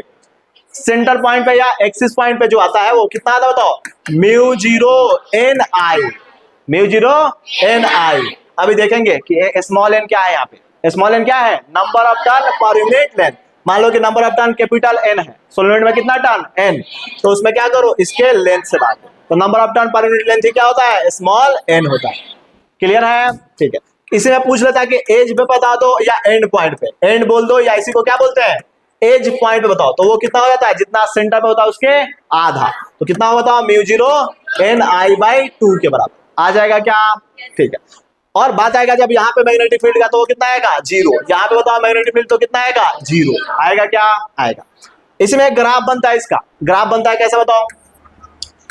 सेंटर पॉइंट पे या एक्सिस पॉइंट पे जो आता है वो कितना आता है बताओ? म्यू जीरो एन आई। म्यू जीरो एन आई। अभी देखेंगे कि स्मॉल एन क्या है। यहाँ पे स्मॉल एन क्या है? Number of turn per unit length. मान लो कि number of turn capital n है, सोलेनोइड में कितना टर्न? एन। तो उसमें क्या करो? इसके लेंथ से बात करो। तो number of turn per unit length क्या होता है? स्मॉल एन होता है। क्लियर है? ठीक है। इसी में पूछ लेता है कि एज पे बता दो या एंड पॉइंट पे। एंड बोल दो या इसी को क्या बोलते हैं? एज पॉइंट पे बताओ। तो वो कितना हो जाता है? जितना सेंटर पे होता है उसके आधा। तो कितना हो बताओ? Mu zero n I by 2 के बराबर आ जाएगा क्या? ठीक है। और बात आएगा जब यहाँ पे मैग्नेटिक फील्ड का, तो वो कितना आएगा? 0। यहाँ पे बताओ मैग्नेटिक फील्ड, तो कितना आएगा? 0 आएगा। क्या आएगा? इसमें एक ग्राफ बनता है। इसका ग्राफ बनता है कैसे बताओ?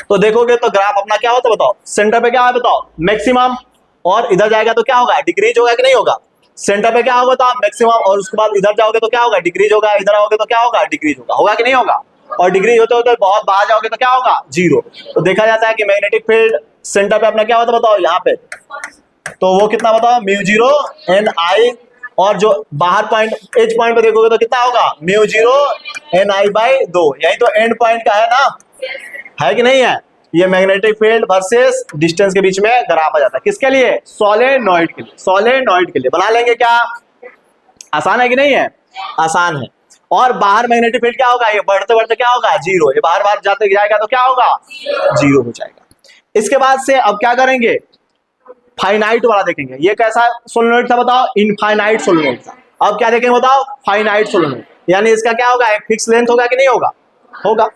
तो देखोगे तो ग्राफ अपना क्या होता है बताओ? सेंटर पे क्या है बताओ? मैक्सिमम, और इधर जाएगा तो क्या होगा? डिक्रीज होगा कि नहीं होगा? सेंटर पे क्या होगा? तो मैक्सिमम, और उसके बाद इधर जाओगे तो क्या होगा? डिक्रीज होगा। इधर आओगे तो क्या होगा? डिक्रीज होगा। होगा कि नहीं होगा? और डिक्रीज होते होते बहुत बाहर जाओगे तो क्या होगा? 0। तो देखा जाता है कि मैग्नेटिक फील्ड सेंटर पे अपना क्या होता है बताओ? यहाँ पे, तो वो कितना बताओ? म्यू जीरो एन आई। और जो बाहर पॉइंट एज पॉइंट पे देखोगे तो कितना होगा? Mu zero n I by 2। यही तो एंड पॉइंट का है ना, है कि नहीं है? ये मैग्नेटिक फील्ड वर्सेस डिस्टेंस के बीच में ग्राफ आ जाता है। किसके लिए? सोलेनोइड के लिए। सोलेनोइड के लिए बना लेंगे क्या? आसान है कि नहीं है? आसान है। और बाहर मैग्नेटिक फील्ड क्या होगा? ये बढ़ते बढ़ते क्या होगा? 0। ये बाहर बाहर जाते जाएगा तो क्या होगा? 0 हो जाएगा। इसके बाद से अब क्या करेंगे? फाइनाइट वाला देखेंगे। ये कैसा सोलेनोइड था बताओ? इनफाइनाइट सोलेनोइड था। अब क्या देखेंगे बताओ? Finite solenoid. यानी इसका क्या होगा? एक फिक्स लेंथ होगा कि नहीं होगा? होगा।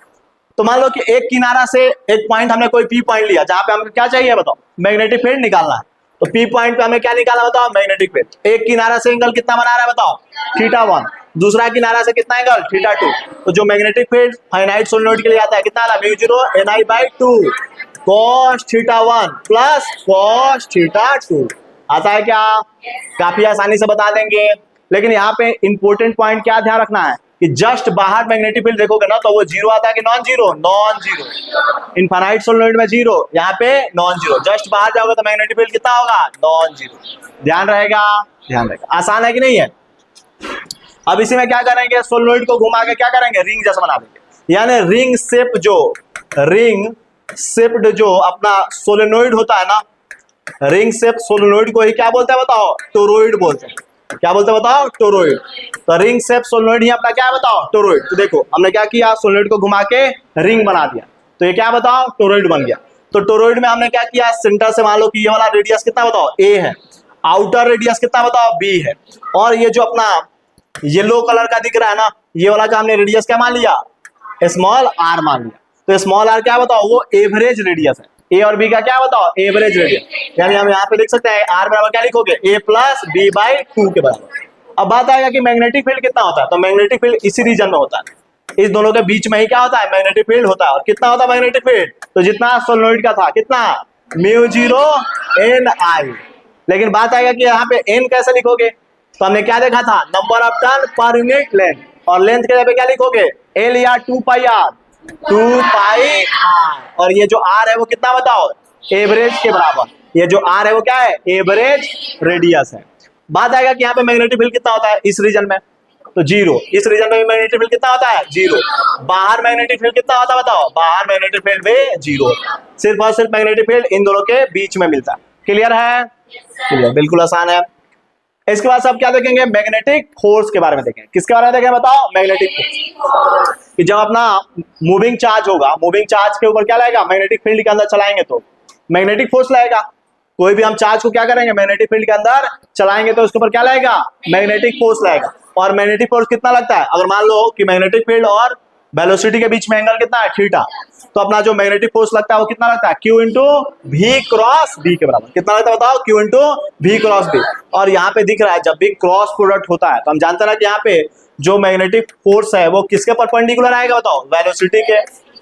तो मान लो कि एक किनारा से एक पॉइंट हमने कोई पी पॉइंट लिया, जहां पे हमें क्या चाहिए बताओ? मैग्नेटिक फील्ड निकालना है। तो पी पॉइंट पे हमें क्या निकालना बताओ? Magnetic field. एक किनारा से एंगल कितना बना रहा है बताओ? θ1। दूसरा किनारा से कितना एंगल? θ2। तो जो मैग्नेटिक फील्ड फाइनाइट सोलेनोइड के लिए आता है कितना आता है? μ0 Ni/2 cos θ1 प्लस cos θ2 आता है क्या? काफी आसानी से बता देंगे। लेकिन यहाँ पे इंपॉर्टेंट पॉइंट क्या ध्यान रखना है कि जस्ट बाहर मैग्नेटिक फील्ड देखोगे ना तो वो जीरो आता है कि non zero? Non zero. Infinite solenoid में जीरो, यहाँ पे नॉन जीरो। जस्ट बाहर जाओगे तो मैग्नेटिक फील्ड कितना होगा? Non zero. ध्यान रहेगा? ध्यान रहेगा। आसान है कि नहीं है? अब इसी में क्या करेंगे? सोलेनोइड को घुमा के क्या करेंगे? रिंग जैसा बना देंगे। यानी रिंग शेप्ड जो अपना सोलेनोइड होता है ना, रिंग शेप सोलेनोइड को ही क्या बोलते हैं बताओ? टोरॉइड बोलते हैं। क्या बोलते हैं बताओ? टोरॉइड। तो रिंग शेप सोलेनोइड ही अपना क्या है बताओ? टोरॉइड। तो देखो हमने क्या किया? सोलेनोइड को घुमा के रिंग बना दिया, तो ये क्या बताओ? टोरॉइड बन गया। तो टोरॉइड में हमने क्या किया? सेंटर से मान लो कि ये वाला रेडियस कितना बताओ? ए है। आउटर रेडियस कितना बताओ? बी है। और ये जो अपना येलो कलर का दिख रहा है ना, ये वाला का हमने रेडियस क्या मान लिया? स्मॉल आर मान लिया। तो स्मॉल आर क्या बताओ? वो एवरेज रेडियस है। ए और बी का क्या बताओ? Average radius. यानी हम यहाँ पे लिख सकते हैं आर बराबर क्या लिखोगे? ए प्लस बी बाई 2 के बराबर। अब बात आएगा कि मैग्नेटिक फील्ड कितना होता है? तो मैग्नेटिक फील्ड इसी रीजन में होता है, इस दोनों के बीच में ही क्या होता है? मैग्नेटिक फील्ड होता है। और कितना होता है मैग्नेटिक फील्ड? तो जितना सोलेनोइड का था, कितना? μ0 Ni। लेकिन बात आएगा कि यहाँ पे n कैसे लिखोगे? तो हमने क्या देखा था? Number of turn per unit length. और लेंथ के जगह पे क्या लिखोगे? L या 2πr? 2πr। और ये जो r है वो कितना बताओ? एवरेज के बराबर। ये जो r है वो क्या है? एवरेज रेडियस है। बात आएगा कि यहाँ पे मैग्नेटिक फील्ड कितना होता है इस रीजन में? तो जीरो। इस रीजन में मैग्नेटिक फील्ड कितना होता है? जीरो। बाहर मैग्नेटिक फील्ड कितना होता है बताओ? बाहर मैग्नेटिक फील्ड भी जीरो। सिर्फ और सिर्फ मैग्नेटिक फील्ड इन दोनों के बीच में मिलता है। क्लियर है? क्लियर, बिल्कुल आसान है। इसके बाद सब क्या देखेंगे? मैग्नेटिक फोर्स के बारे में देखेंगे। किसके बारे में देखेंगे बताओ? Magnetic force. कि जब अपना मूविंग चार्ज होगा, मूविंग चार्ज के ऊपर क्या लगेगा? मैग्नेटिक फील्ड के अंदर चलाएंगे तो मैग्नेटिक फोर्स लगेगा। कोई भी हम चार्ज को क्या करेंगे? मैग्नेटिक फील्ड के अंदर चलाएंगे तो उसके ऊपर क्या लगेगा? मैग्नेटिक फोर्स लगेगा। और मैग्नेटिक फोर्स कितना लगता है? अगर मान लो कि मैग्नेटिक फील्ड और वेलोसिटी के बीच में एंगल कितना है? थीटा। तो अपना जो मैग्नेटिक फोर्स लगता है वो कितना लगता है? Q into V cross B के बराबर। कितना लगता है बताओ? Q into V cross B। और यहाँ पे दिख रहा है जब भी क्रॉस प्रोडक्ट होता है तो हम जानते हैं ना कि यहाँ पे जो मैग्नेटिक फोर्स है वो किसके परपेंडिकुलर आएगा बताओ? वेलोसिटी के।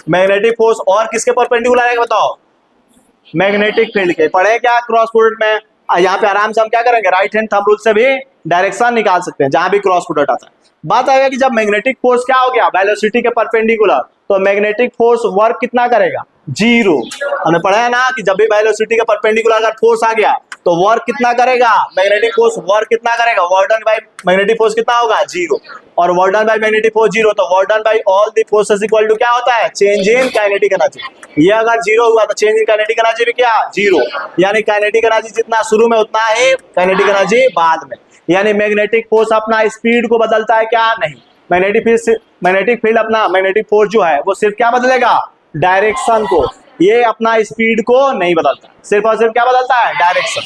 मैग्नेटिक फोर्स और किसके परपेंडिकुलर आएगा बताओ? मैग्नेटिक फील्ड के। पढ़े क्या क्रॉस प्रोडक्ट में? यहाँ पे आराम से हम क्या करेंगे? राइट हैंड थंब रूल से भी डायरेक्शन निकाल सकते हैं जहां भी क्रॉस प्रोडक्ट आता है। बात आएगा कि जब मैग्नेटिक फोर्स क्या हो गया? वेलोसिटी के परपेंडिकुलर, तो मैग्नेटिक फोर्स वर्क कितना करेगा? जीरो। हमने पढ़ा है ना कि जब भी वेलोसिटी के परपेंडिकुलर अगर फोर्स आ गया तो वर्क कितना करेगा? मैग्नेटिक फोर्स वर्क कितना करेगा? Work done by magnetic force कितना होगा? जीरो। और work done by magnetic force zero, तो work done by all the forces equal to क्या होता है? Change in kinetic energy. ये अगर जीरो हुआ तो चेंज इन काइनेटिक एनर्जी भी क्या? जीरो। यानी काइनेटिक एनर्जी जितना शुरू में उतना ही काइनेटिक एनर्जी बाद में। यानी मैग्नेटिक फोर्स अपना स्पीड को बदलता है क्या? नहीं। मैग्नेटिक फील्ड अपना मैग्नेटिक फोर्स जो है वो सिर्फ क्या बदलेगा? डायरेक्शन को। ये अपना स्पीड को नहीं बदलता, सिर्फ और सिर्फ क्या बदलता है? डायरेक्शन।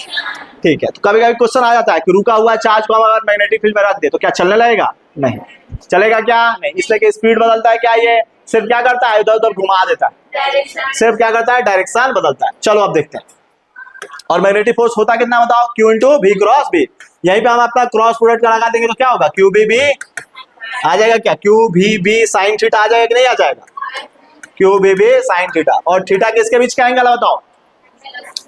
ठीक है। तो कभी कभी क्वेश्चन आ जाता है कि रुका हुआ चार्ज को हम अगर मैग्नेटिक फील्ड में रख दे तो क्या चलने लगेगा? नहीं। चलेगा क्या? नहीं। इसलिए कि स्पीड बदलता है क्या? ये सिर्फ क्या करता है? इधर उधर घुमा देता है। सिर्फ क्या करता है? डायरेक्शन बदलता है। चलो अब देखते हैं। और मैग्नेटिक फोर्स होता कितना बताओ? Q into V cross B। यहीं पे हम अपना क्रॉस प्रोडक्ट लगा देंगे तो क्या होगा? QVB आ जाएगा क्या? QVB साइन थीटा आ जाएगा कि नहीं आ जाएगा? QVB sine theta. और थीटा किसके बीच का एंगल है बताओ?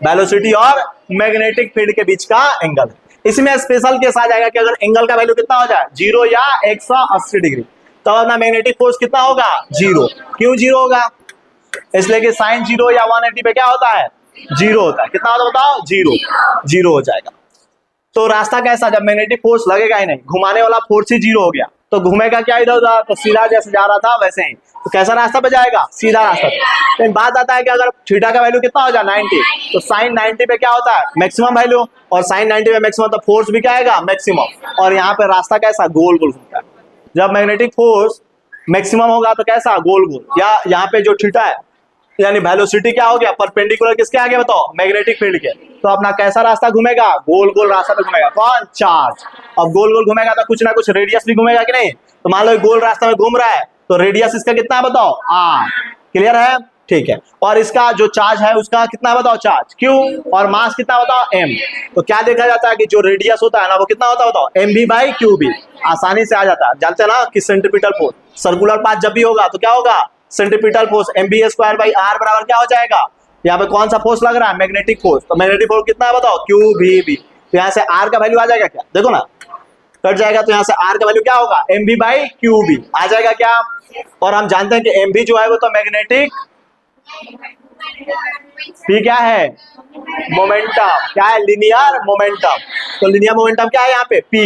वेलोसिटी और मैग्नेटिक फील्ड के बीच का एंगल। इसमें स्पेशल केस आ जाएगा कि अगर एंगल का वैल्यू कितना हो जाए? जीरो या 180 डिग्री, तो अपना मैग्नेटिक फोर्स कितना होगा? जीरो। क्यों जीरो होगा? इसलिए कि साइन जीरो या 180 पे क्या होता है? जीरो होता है। कितना होता है बताओ? जीरो। जीरो हो जाएगा। तो रास्ता कैसा? जब मैग्नेटिक फोर्स लगेगा ही नहीं, घुमाने वाला फोर्स ही जीरो हो गया, तो घूमेगा क्या इधर उधर? तो सीधा जैसे जा रहा था वैसे ही। तो कैसा रास्ता पे जाएगा? सीधा रास्ता पे। लेकिन बात आता है कि अगर थीटा का वैल्यू कितना हो जाए? 90, तो साइन 90 पे क्या होता है? Maximum value. और साइन 90 पे मैक्सिमम, तो फोर्स भी क्या आएगा? मैक्सिमम। और यहाँ पे रास्ता कैसा? गोल गोल घूमता है। जब मैग्नेटिक फोर्स मैक्सिमम होगा तो कैसा? गोल गोल। या यहाँ पे जो थीटा है यानी वेलोसिटी क्या हो गया, परपेंडिकुलर किसके आगे बताओ, मैग्नेटिक फील्ड के। तो अपना कैसा रास्ता घूमेगा, गोल गोल रास्ता पे घूमेगा, कौन, चार्ज। अब गोल गोल घूमेगा तो कुछ ना कुछ रेडियस भी घूमेगा कि नहीं। तो मान लो गोल रास्ता में घूम रहा है तो रेडियस इसका कितना है बताओ, आर। क्लियर है, ठीक है। और इसका जो चार्ज है उसका कितना बताओ, चार्ज क्यू, और मास कितना बताओ, एम। तो क्या देखा जाता है कि जो रेडियस होता है ना वो कितना होता है बताओ, m B by Q b. आसानी से आ जाता है, जानते हैं ना कि सेंट्रीपिटल फोर्स सर्कुलर पाथ जब भी होगा तो क्या होगा, centripetal force m b square by r बराबर क्या हो जाएगा, यहाँ पे कौन सा फोर्स लग रहा है, मैग्नेटिक फोर्स। तो मैग्नेटिक फोर्स कितना है बताओ, क्यू बी बी। तो यहाँ से आर का वैल्यू आ जाएगा क्या, देखो ना कट जाएगा, तो यहाँ से आर का वैल्यू क्या होगा, M B by Q B आ जाएगा क्या। और हम जानते हैं कि एम बी जो है वो तो मैग्नेटिक, पी क्या है, मोमेंटम, क्या है, लिनियर मोमेंटम। तो लिनियर मोमेंटम क्या है यहाँ पे, पी।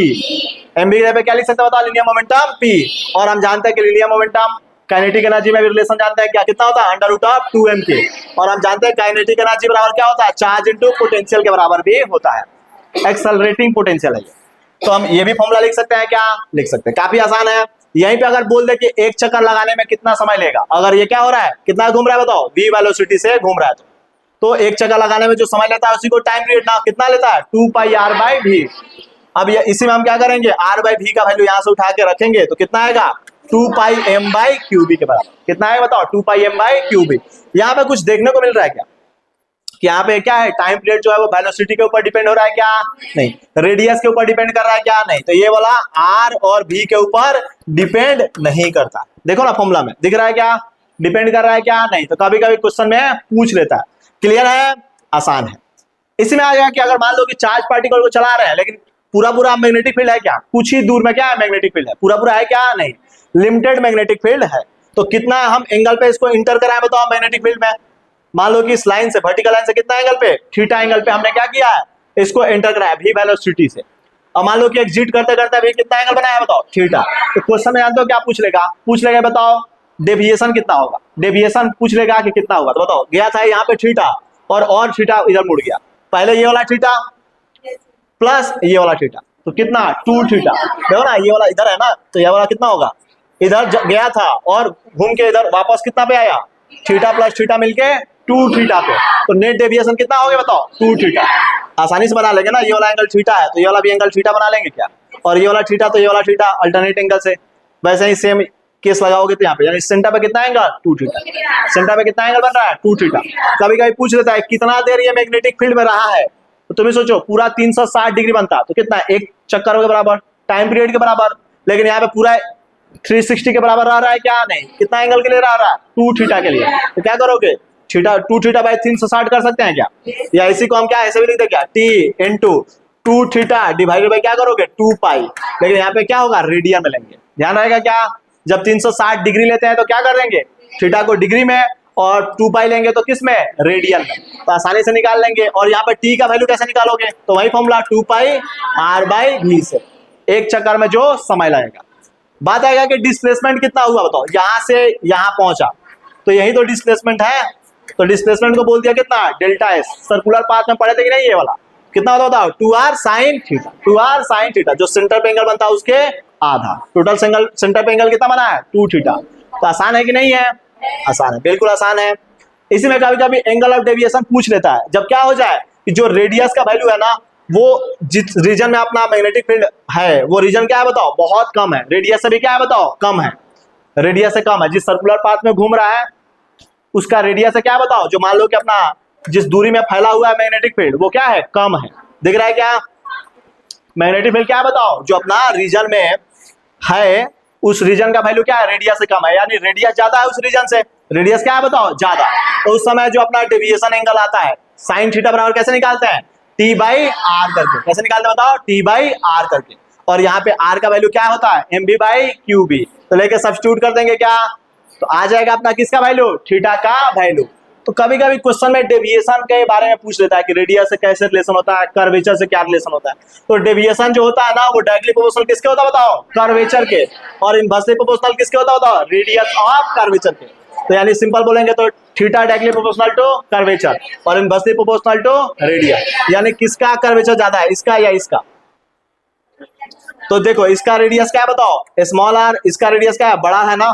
एम बी पे क्या लिख सकते हैं बताओ, लिनियर मोमेंटम पी। और हम जानते हैं कि लिनियर मोमेंटम काइनेटिक एनर्जी में भी रिलेशन जानते हैं क्या, कितना होता है, अंडर रूट ऑफ 2m के। और हम जानते हैं काइनेटिक एनर्जी बराबर क्या होता है, चार्ज इनटू पोटेंशियल के बराबर भी होता है, एक्सेलरेटिंग पोटेंशियल है ये। तो हम ये भी फॉर्मूला लिख सकते हैं क्या, लिख सकते हैं, काफी आसान है। यहीं पे अगर बोल दे कि एक चक्कर लगाने में कितना समय लेगा, अगर ये क्या हो रहा है, कितना घूम रहा है बताओ, v वेलोसिटी से घूम रहा है तो एक चक्कर लगाने में जो समय लेता है उसी को टाइम पीरियड ना कितना लेता है, 2 पाई आर बाई वी। अब ये इसी में हम क्या करेंगे, आर बाई वी का वैल्यू यहां से उठा के रखेंगे तो कितना आएगा, 2 पाई एम बाई क्यू बी के बराबर। कितना है बताओ, 2 पाई एम बाई क्यू बी। यहाँ पे कुछ देखने को मिल रहा है क्या, कि यहाँ पे क्या है, टाइम पीरियड जो है वो वेलोसिटी के ऊपर डिपेंड हो रहा है क्या, नहीं। रेडियस के ऊपर डिपेंड कर रहा है क्या, नहीं। तो ये वाला आर और वी के ऊपर डिपेंड नहीं करता। देखो ना फॉर्मूला में दिख रहा है क्या, डिपेंड कर रहा है क्या, नहीं। तो कभी कभी क्वेश्चन में पूछ लेता है। क्लियर है, आसान है। इसी में आ गया कि अगर मान लो कि चार्ज पार्टिकल को चला रहे हैं लेकिन पूरा पूरा मैग्नेटिक फील्ड है क्या, कुछ ही दूर में क्या है, मैग्नेटिक फील्ड है, पूरा पूरा है क्या, नहीं, लिमिटेड मैग्नेटिक फील्ड है। तो कितना हम एंगल पे इसको इंटर कराए बताओ मैग्नेटिक फील्ड में। मान लो कि इस लाइन से, वर्टिकल लाइन से कितना एंगल पे, थीटा एंगल पे हमने क्या किया है, इसको एंटर कराया भी वेलोसिटी से। और मान लो कि एग्जिट करते करते भी कितना एंगल बनाया बताओ, थीटा। तो क्वेश्चन में जानते हो क्या पूछ लेगा बताओ डेविएशन कितना होगा, डेविएशन पूछ लेगा कि कितना होगा। तो बताओ गया था यहाँ पे थीटा और थीटा इधर मुड़ गया, पहले ये वाला थीटा प्लस ये वाला थीटा, तो कितना 2 थीटा। देखो ना ये वाला इधर है ना, तो ये वाला कितना होगा, इधर गया था और घूम के इधर वापस कितना पे आया, थीटा प्लस थीटा मिलके 2 थीटा पे। तो नेट डेविएशन कितना हो गया बताओ, 2 थीटा। आसानी से बना लेंगे ना, ये वाला एंगल थीटा है तो ये वाला भी एंगल थीटा बना लेंगे क्या, और ये वाला थीटा तो ये वाला थीटा, अल्टरनेट एंगल से। वैसे ही सेम केस लगाओगे तो यहाँ पे यानी सेंटर पे कितना एंगल, 2 थीटा। सेंटर पे कितना एंगल बन रहा है, 2 थीटा। कभी कभी पूछ लेता है कितना देर ये मैग्नेटिक फील्ड में रहा है, तो तुम्हें सोचो पूरा 360 डिग्री बनता तो कितना, एक चक्कर के बराबर, टाइम पीरियड के बराबर। लेकिन यहाँ पे पूरा 360 के बराबर रह रहा है क्या, नहीं। कितना एंगल के लिए रह रहा है, 2 थीटा के लिए। तो क्या करोगे, थीटा 2 थीटा बाई 360 कर सकते हैं क्या, या इसी को हम क्या ऐसे भी लिखते क्या, T into 2 theta divided by क्या करोगे 2 पाई। लेकिन यहाँ पे क्या होगा, रेडियन में लेंगे। ध्यान रहेगा क्या, जब 360 डिग्री लेते हैं तो क्या कर देंगे, थीटा को डिग्री में और 2 पाई लेंगे तो किस में, रेडियन में। तो आसानी से निकाल लेंगे। और यहाँ पे टी का वैल्यू कैसे निकालोगे, तो वही formula 2 pi r by v से, एक चक्कर में जो समय लगेगा। बात आएगा कि डिस्प्लेसमेंट कितना हुआ बताओ, यहां से यहां पहुंचा तो यही तो डिस्प्लेसमेंट है। तो डिस्प्लेसमेंट को बोल दिया कितना, डेल्टा एस। सर्कुलर पाथ में पढ़े थे कि नहीं, ये वाला कितना होता बताओ, 2r sin theta, 2r sin theta जो सेंटर पे एंगल बनता है उसके आधा। टोटल सेंटर पे एंगल कितना बना है, 2 थीटा। तो आसान है कि नहीं है, आसान है, बिल्कुल आसान है। इसी में कभी कभी एंगल ऑफ डेविएशन पूछ लेता है, जब क्या हो जाए कि जो रेडियस का वैल्यू है ना, वो जिस रीजन में अपना मैग्नेटिक फील्ड है वो रीजन क्या है बताओ, बहुत कम है, रेडियस से भी क्या है बताओ, कम है, रेडियस से कम है। जिस सर्कुलर पाथ में घूम रहा है उसका रेडियस से क्या है बताओ, जो मान लो कि अपना जिस दूरी में फैला हुआ है मैग्नेटिक फील्ड वो क्या है, कम है। दिख रहा है क्या, मैग्नेटिक फील्ड क्या है बताओ, जो अपना रीजन में है उस रीजन का वैल्यू क्या है, रेडियस से कम है, यानी रेडियस ज्यादा है उस रीजन से, रेडियस क्या है बताओ, ज्यादा। तो उस समय जो अपना डेविएशन एंगल आता है साइन थीटा बराबर कैसे निकालते हैं, टी बाई आर करके। कैसे निकालते हैं बताओ, टी बाई आर करके। और यहाँ पे आर का वैल्यू क्या होता है, m B by Q b. तो लेके सब्स्टिट्यूट कर देंगे क्या, तो आ जाएगा अपना किसका वैल्यू, थीटा का वैल्यू। तो कभी कभी क्वेश्चन में डेविएशन के बारे में पूछ लेता है कि रेडियस से कैसे रिलेशन होता है, कर्वेचर से क्या रिलेशन होता है। तो डेविएशन जो होता है ना वो डायरेक्टली प्रोपोर्शनल किसके होता है बताओ, कर्वेचर के। और इनवर्सली प्रोपोर्शनल किसके होता है बताओ, रेडियस ऑफ कर्वेचर के। तो यानी सिंपल बोलेंगे तो theta directly proportional to curvature और इनवर्सली प्रोपोर्शनल टू रेडियस। यानी किसका कर्वेचर ज्यादा है, इसका या इसका। तो देखो इसका रेडियस क्या है बताओ, स्मॉल आर, इसका रेडियस क्या है, बड़ा है ना।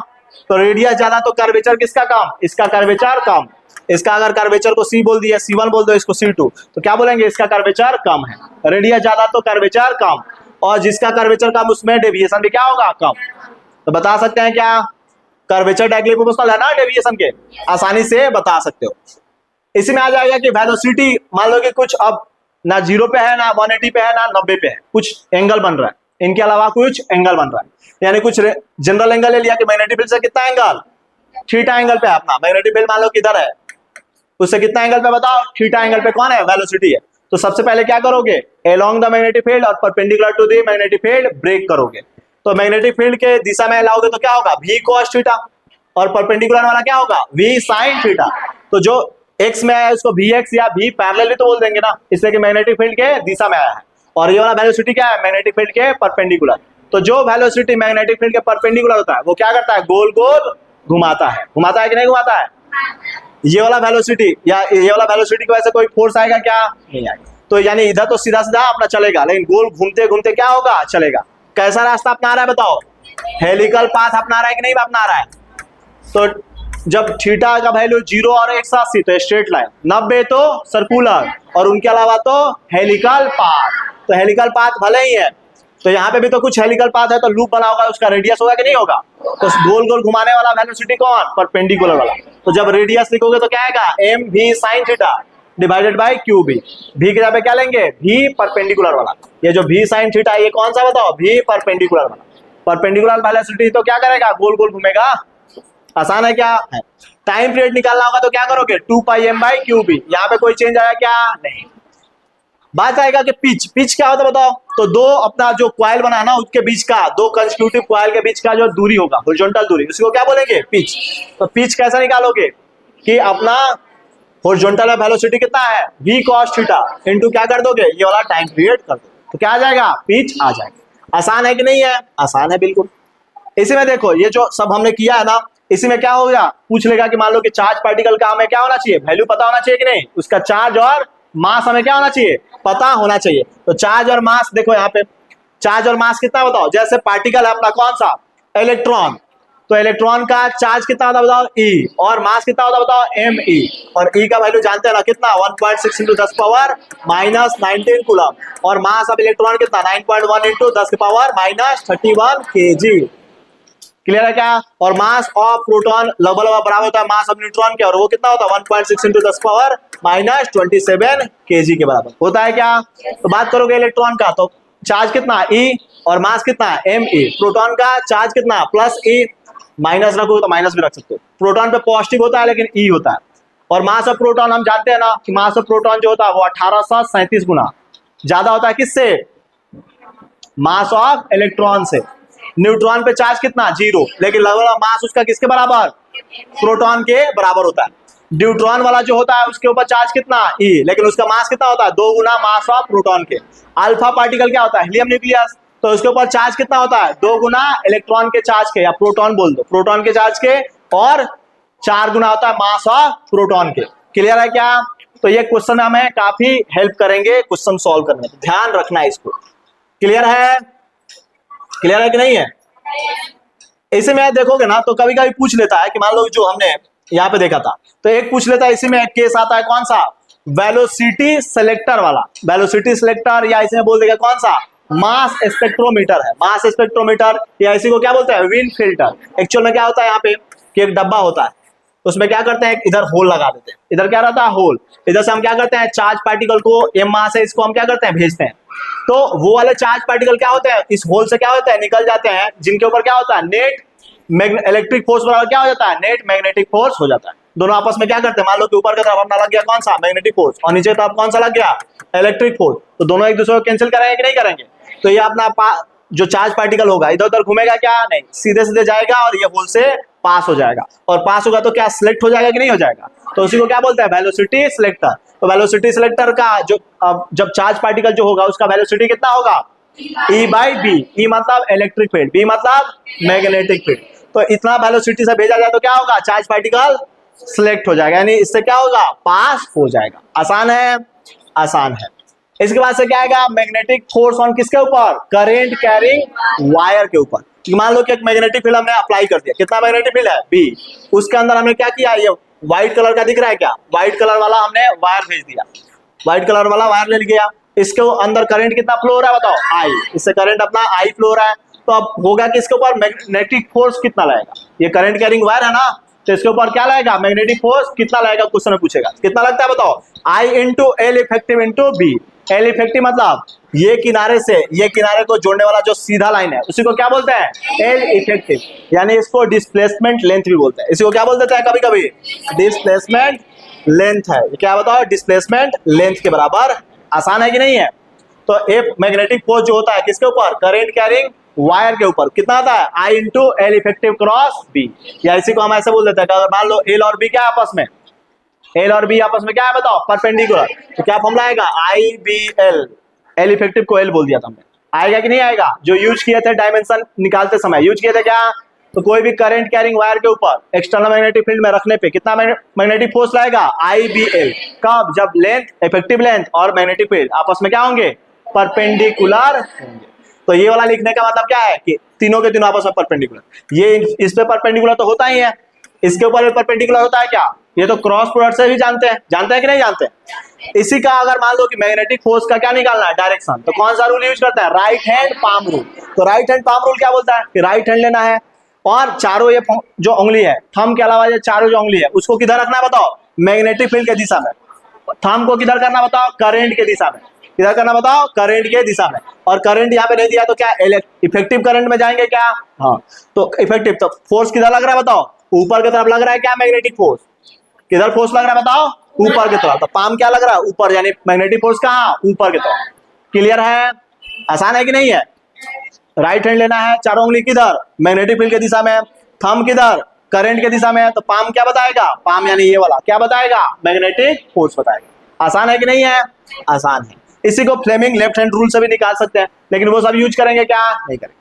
तो रेडियस ज्यादा तो कर्वेचर किसका कम, इसका कर्वेचर कम। इसका अगर कर्वेचर को C बोल दिया, C1 बोल दो, इसको C2, तो क्या बोलेंगे, इसका कर्वेचर कम है। रेडियस ज्यादा तो कर्वेचर कम, और जिसका कर्वेचर कम उसमें डेविएशन भी क्या होगा, कम। तो बता सकते हैं क्या, कर्वेचर डायरेक्टली प्रोपोर्शनल है ना डेविएशन के, आसानी से बता सकते हो। इसी में आ जाएगा कि वेलोसिटी, मान लो कि कुछ अब ना 0 पे है, ना 180 पे है, ना 90 पे है, कुछ एंगल बन रहा है, इनके अलावा कुछ एंगल बन रहा है, यानी कुछ जनरल एंगल ले लिया कि मैग्नेटिक फील्ड से कितना एंगल, थीटा एंगल पे है अपना मैग्नेटिक फील्ड, मान लो किधर है, उससे कितना एंगल पे बताओ, थीटा एंगल पे कौन है, वेलोसिटी है। तो सबसे पहले क्या करोगे, अलोंग द मैग्नेटिक फील्ड और perpendicular to the magnetic field break करोगे। तो मैग्नेटिक फील्ड के दिशा में लाओगे तो क्या होगा, v cos थीटा, और परपेंडिकुलर वाला क्या होगा, v sin थीटा। तो जो x में आया है उसको vx या v पैरेलल भी तो बोल देंगे ना, इसलिए कि मैग्नेटिक फील्ड के दिशा में आया है। और ये वाला वेलोसिटी क्या है, मैग्नेटिक फील्ड के परपेंडिकुलर। तो जो वेलोसिटी मैग्नेटिक फील्ड के परपेंडिकुलर होता है वो क्या करता है, गोल गोल घुमाता है। घुमाता है कि नहीं घुमाता है, ये वाला वेलोसिटी या ये वाला वेलोसिटी की वजह से कोई फोर्स आएगा क्या, नहीं आएगा। तो यानी इधर तो सीधा सीधा अपना चलेगा, लेकिन गोल घूमते घूमते क्या होगा, चलेगा। कैसा रास्ता अपना रहा है बताओ, हेलिकल पाथ अपना रहा है कि नहीं अपना रहा है। तो जब थीटा का वैल्यू 0 और 180 तो स्ट्रेट लाइन, 90 तो सर्कुलर, और उनके अलावा तो हेलिकल पाथ। तो हेलिकल पाथ भले ही है, तो यहाँ पे भी तो कुछ हेलिकल पाथ है, तो लूप बना होगा, उसका रेडियस होगा कि नहीं होगा। तो गोल गोल घुमाने वाला वेलोसिटी कौन, परपेंडिकुलर वाला। तो जब रेडियस लिखोगे तो क्या आएगा, m v sine theta divided by q b. भी की जगह पे क्या लेंगे, भी परपेंडिकुलर वाला। ये जो भी साइन थीटा ये कौन सा बताओ, भी परपेंडिकुलर वाला। परपेंडिकुलर वेलोसिटी तो क्या करेगा, गोल गोल घूमेगा। आसान है क्या है। टाइम पीरियड निकालना होगा तो क्या करोगे, 2 पाई एम बाई क्यू बी। यहाँ पे कोई चेंज आया क्या, नहीं। बात आएगा कि पिच, पिच क्या होता है बताओ। तो दो अपना जो कॉइल बना है ना, उसके बीच का, दो कंस्टिट्यूटिव कॉइल के बीच का जो दूरी होगा, हॉरिजॉन्टल दूरी, उसको क्या बोलेंगे, पिच। तो पिच कैसा निकालोगे कि अपना हॉरिजॉन्टल वेलोसिटी कितना है, v cos थीटा इनटू क्या कर दोगे, ये वाला टाइम पीरियड कर दो, तो क्या आ जाएगा, पिच आ जाएगा। आसान है कि नहीं है, आसान है बिल्कुल। इसी में देखो ये जो सब हमने किया है ना, इसी में क्या हो गया, पूछ लेगा कि मान लो कि चार्ज पार्टिकल का हमें क्या होना चाहिए, वैल्यू पता होना चाहिए कि नहीं, उसका चार्ज और मास हमें क्या होना चाहिए, पता होना चाहिए। तो चार्ज और मास देखो यहाँ पे, चार्ज और मास कितना बताओ। जैसे पार्टिकल है अपना कौन सा, इलेक्ट्रॉन, तो इलेक्ट्रॉन का चार्ज कितना होता है बताओ, E, और मास कितना होता है बताओ, Me। और E का वैल्यू जानते हैं ना कितना, 1.6 इंटू 10 पावर माइनस 19 कूलम, और मास ऑफ इलेक्ट्रॉन कितना, 9.1 इंटू 10 की पावर माइनस 31 kg। क्लियर है क्या। और मास ऑफ प्रोटॉन लगभग बराबर होता है मास ऑफ न्यूट्रॉन के, और वो कितना होता है 1.6 इंटू 10 पावर माइनस 27 kg के बराबर होता है क्या। तो बात करोगे इलेक्ट्रॉन का, तो चार्ज कितना E और मास कितना Me। प्रोटॉन का चार्ज कितना प्लस E, माइनस रखो तो माइनस भी रख सकते हो। प्रोटॉन पे पॉजिटिव होता है लेकिन E होता है। और मास ऑफ प्रोटॉन हम जानते हैं ना कि मास ऑफ प्रोटॉन जो होता है वो 1837 गुना ज्यादा होता है किससे, मास ऑफ इलेक्ट्रॉन से। न्यूट्रॉन पे चार्ज कितना 0, लेकिन लगभग मास उसका किसके बराबर, प्रोटॉन के बराबर होता है। न्यूट्रॉन वाला जो होता है उसके ऊपर चार्ज कितना E, लेकिन उसका मास कितना होता है 2 गुना मास ऑफ प्रोटॉन के। अल्फा पार्टिकल क्या होता है, हीलियम न्यूक्लियस, तो उसके ऊपर चार्ज कितना होता है 2 गुना इलेक्ट्रॉन के चार्ज के, या प्रोटॉन बोल दो, प्रोटॉन के चार्ज के, और 4 गुना होता है मास ऑफ प्रोटॉन के। क्लियर है क्या। तो ये क्वेश्चन हमें काफी हेल्प करेंगे क्वेश्चन सॉल्व करने में, ध्यान रखना है इसको। क्लियर है, क्लियर है कि नहीं है। इसी में देखोगे ना तो कभी कभी पूछ लेता है कि मान लो जो हमने यहाँ पे देखा था, तो एक पूछ लेता है, इसी में एक केस आता है कौन सा, वेलोसिटी सिलेक्टर वाला। वेलोसिटी सिलेक्टर, या इसमें बोल देगा कौन सा, मास स्पेक्ट्रोमीटर है। मास स्पेक्ट्रोमीटर, या इसी को क्या बोलते हैं, विंड फिल्टर। एक्चुअल में क्या होता है यहाँ पे कि एक डब्बा होता है, उसमें क्या करते हैं, इधर होल लगा देते हैं, इधर क्या रहता है होल, इधर से हम क्या करते हैं, चार्ज पार्टिकल को m मास है इसको हम क्या करते हैं, भेजते हैं। तो वो वाले चार्ज पार्टिकल क्या होते हैं, इस होल से क्या होता है, निकल जाते हैं, जिनके ऊपर क्या होता है, नेट इलेक्ट्रिक फोर्स बराबर क्या हो जाता है, नेट मैग्नेटिक फोर्स हो जाता है। दोनों आपस में क्या करते हैं, मान लो कि ऊपर की तरफ अपना लग गया कौन सा, मैग्नेटिक फोर्स, और नीचे तरफ कौन सा लग गया, इलेक्ट्रिक फोर्स, तो दोनों एक दूसरे को कैंसिल करेंगे कि नहीं करेंगे। तो ये अपना जो चार्ज पार्टिकल होगा इधर उधर घूमेगा क्या, नहीं, सीधे सीधे जाएगा और ये होल से पास हो जाएगा, और पास होगा तो क्या सिलेक्ट हो जाएगा कि नहीं हो जाएगा। तो उसी को क्या बोलते हैं, वेलोसिटी सिलेक्टर। तो वेलोसिटी सिलेक्टर का जो जब चार्ज पार्टिकल जो होगा उसका वेलोसिटी कितना होगा, E बाई बी। E मतलब इलेक्ट्रिक फील्ड, B मतलब मैग्नेटिक फील्ड। तो इतना वेलोसिटी से भेजा जाए तो क्या होगा, चार्ज पार्टिकल सिलेक्ट हो जाएगा, यानी इससे क्या होगा, पास हो जाएगा। आसान है, आसान है। इसके बाद से क्या आएगा, मैग्नेटिक फोर्स ऑन किसके ऊपर, करेंट कैरिंग वायर के ऊपर। मान लो कि एक मैग्नेटिक फील्ड हमने अप्लाई कर दिया, कितना मैग्नेटिक फील्ड है B, उसके अंदर हमने क्या किया, ये व्हाइट कलर का दिख रहा है क्या, व्हाइट कलर वाला हमने वायर भेज दिया, व्हाइट कलर वाला वायर ले गया, इसके अंदर करंट कितना फ्लो हो रहा है बताओ, आई, इससे करंट अपना आई फ्लो हो रहा है। तो अब होगा कि इसके ऊपर मैग्नेटिक फोर्स कितना लगेगा, ये करंट कैरिंग वायर है ना, तो इसके ऊपर क्या लगेगा, मैग्नेटिक फोर्स कितना लगेगा, क्वेश्चन में पूछेगा कितना लगता है बताओ, I into L effective into B. L effective मतलब ये किनारे से ये किनारे को जोड़ने वाला जो सीधा लाइन है उसी को क्या बोलते हैं, एल इफेक्टिव, यानी इसको डिस्प्लेसमेंट लेंथ भी बोलते हैं, इसी को क्या बोल देते हैं कभी कभी, डिस्प्लेसमेंट लेंथ है, क्या बताओ, डिस्प्लेसमेंट लेंथ के बराबर। आसान है कि नहीं है। तो एक मैग्नेटिक फोर्स जो होता है किसके ऊपर, करंट कैरिंग वायर के ऊपर, कितना आता है, I into L effective cross B, या इसी को हम ऐसे बोल देते हैं, अगर मान लो एल और बी क्या आपस में, एल और बी आपस में क्या है बताओ, परपेंडिकुलर, तो क्या फॉर्मूला आएगा, आई बी एल, एल इफेक्टिव को एल बोल दिया था हमने, आएगा कि नहीं आएगा, जो यूज किए थे डायमेंशन निकालते समय यूज किए थे क्या, तो कोई भी करंट कैरिंग वायर के ऊपर एक्सटर्नल मैग्नेटिक फील्ड में रखने पे कितना मैग्नेटिक फोर्स लाएगा, आई बी एल, कब, जब लेंथ, इफेक्टिव लेंथ और मैग्नेटिक फील्ड आपस में क्या होंगे, परपेंडिकुलर होंगे। तो ये वाला लिखने का मतलब क्या है कि तीनों के तीनों आपस में परपेंडिकुलर, ये इस पे परपेंडिकुलर तो होता ही है, इसके ऊपर परपेंडिकुलर होता है क्या, ये तो क्रॉस प्रोडक्ट से भी जानते हैं कि नहीं जानते हैं। इसी का अगर मान लो कि मैग्नेटिक फोर्स का क्या निकालना है, डायरेक्शन, तो कौन सा रूल यूज करता है, राइट हैंड पाम रूल। तो राइट हैंड पाम रूल क्या बोलता है कि राइट हैंड लेना है और चारों ये जो उंगली है, थंब के अलावा ये चारों जो उंगली है उसको किधर रखना है बताओ, मैग्नेटिक फील्ड के दिशा में, थंब को किधर करना बताओ, करंट के दिशा में, किधर करना बताओ, करंट के दिशा में, और करंट यहाँ पे नहीं दिया तो क्या इफेक्टिव करंट में जाएंगे क्या, हाँ, तो इफेक्टिव, तो फोर्स किधर लग रहा है बताओ, ऊपर की तरफ लग रहा है क्या, मैग्नेटिक फोर्स, किधर फोर्स लग रहा है बताओ, ऊपर की तरफ, तो पाम क्या लग रहा है, ऊपर, यानी मैग्नेटिक फोर्स कहाँ, ऊपर की तरफ। क्लियर है, आसान है कि नहीं है। राइट हैंड लेना है, चारों उंगली किधर, मैग्नेटिक फील्ड के दिशा में, थंब किधर, करंट के दिशा में, तो पाम क्या बताएगा, पाम यानी ये वाला क्या बताएगा, मैग्नेटिक फोर्स बताएगा। आसान है कि नहीं है, आसान है। इसी को फ्लेमिंग लेफ्ट हैंड रूल से भी निकाल सकते हैं, लेकिन वो सब यूज करेंगे क्या, नहीं करेंगे।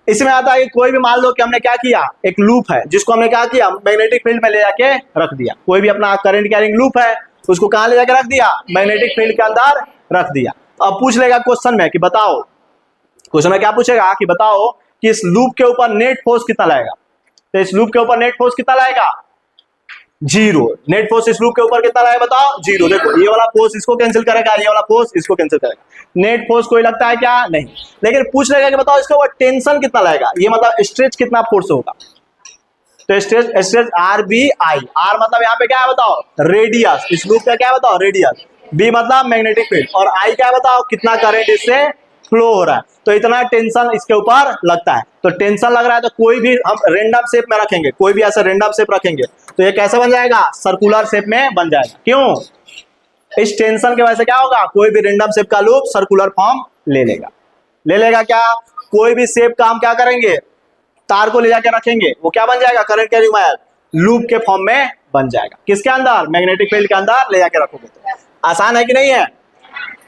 इसमें आता है कि कोई भी मान लो कि हमने क्या किया, एक लूप है जिसको हमने क्या किया, मैग्नेटिक फील्ड में ले जाके रख दिया, कोई भी अपना करंट कैरिंग लूप है उसको कहां ले जाके रख दिया, मैग्नेटिक फील्ड के अंदर रख दिया। अब पूछ लेगा क्वेश्चन में कि बताओ, क्वेश्चन में क्या पूछेगा कि बताओ कि इस लूप के ऊपर नेट फोर्स कितना लगेगा, तो इस लूप के ऊपर नेट फोर्स कितना लगेगा, जीरो। नेट फोर्स इस लूप के ऊपर कितना लगेगा बताओ, जीरो। देखो ये वाला फोर्स इसको कैंसिल करेगा, ये वाला फोर्स इसको कैंसिल करेगा, नेट फोर्स कोई लगता है क्या, नहीं। लेकिन पूछ लेगा कि बताओ इसके ऊपर टेंशन कितना लगेगा, ये मतलब स्ट्रेच कितना फोर्स होगा, तो स्ट्रेच आर बी आई, आर मतलब यहाँ पे क्या है बताओ, रेडियस, इस लूप का क्या है बताओ, रेडियस, बी मतलब मैग्नेटिक फील्ड, और आई क्या है बताओ, कितना करंट इससे फ्लो हो रहा है, तो इतना टेंशन इसके ऊपर लगता है। तो टेंशन लग रहा है तो कोई भी हम रेंडम शेप में रखेंगे, कोई भी ऐसा रेंडम शेप रखेंगे तो ये कैसे बन जाएगा, सर्कुलर शेप में बन जाएगा। क्यों, इस टेंशन की वजह से क्या होगा, कोई भी रेंडम शेप का लूप सर्कुलर फॉर्म ले लेगा क्या, कोई भी शेप का हम क्या करेंगे, तार को ले जाकर रखेंगे, वो क्या बन जाएगा, करंट कैरिंग वायर लूप के फॉर्म में बन जाएगा, किसके अंदर, मैग्नेटिक फील्ड के अंदर ले जाकर रखोगे। तो आसान है कि नहीं है।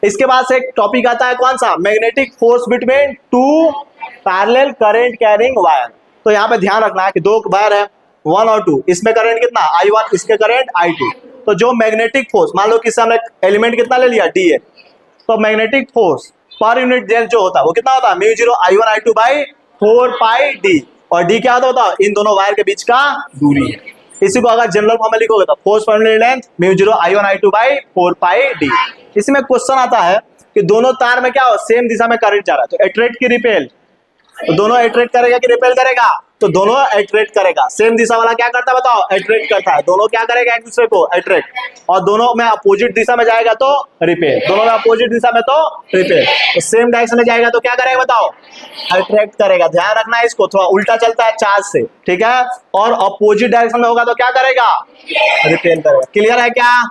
इसके बाद से एक टॉपिक आता है कौन सा, magnetic force between two parallel current carrying wire. तो यहाँ पे ध्यान रखना है कि दो वायर है, 1 और 2, इसमें करंट कितना, I1, इसके करंट I2। तो जो मैग्नेटिक फोर्स, मान लो किससे हमने एलिमेंट कितना ले लिया, DA, तो मैग्नेटिक फोर्स पर यूनिट लेंथ जो होता है वो कितना होता है, mu 0 I1 I2 by 4 pi D, और D क्या होता है, इन दोनों वायर के बीच का दूरी है। इसी को अगर जनरल फॉर्म में लिखोगे तो फोर्स पर unit length mu 0 I1 I2 by 4 pi D। इसमें क्वेश्चन आता है कि दोनों तार में क्या हो, सेम दिशा में करंट जा रहा है, तो अट्रैक्ट की रिपेल, तो दोनों अट्रैक्ट करेगा कि रिपेल करेगा, तो दोनों अट्रैक्ट करेगा। सेम दिशा वाला क्या करता है बताओ, अट्रैक्ट करता है, दोनों क्या करेगा एक दूसरे को अट्रैक्ट, और दोनों में अपोजिट दिशा में जाएगा तो रिपेल, दोनों में अपोजिट दिशा में तो रिपेल, तो सेम डायरेक्शन में जाएगा तो क्या करेगा बताओ, अट्रैक्ट करेगा। ध्यान रखना है इसको, थोड़ा उल्टा चलता है चार्ज से, ठीक है, और अपोजिट डायरेक्शन में होगा तो क्या करेगा, रिपेल करेगा। क्लियर है क्या।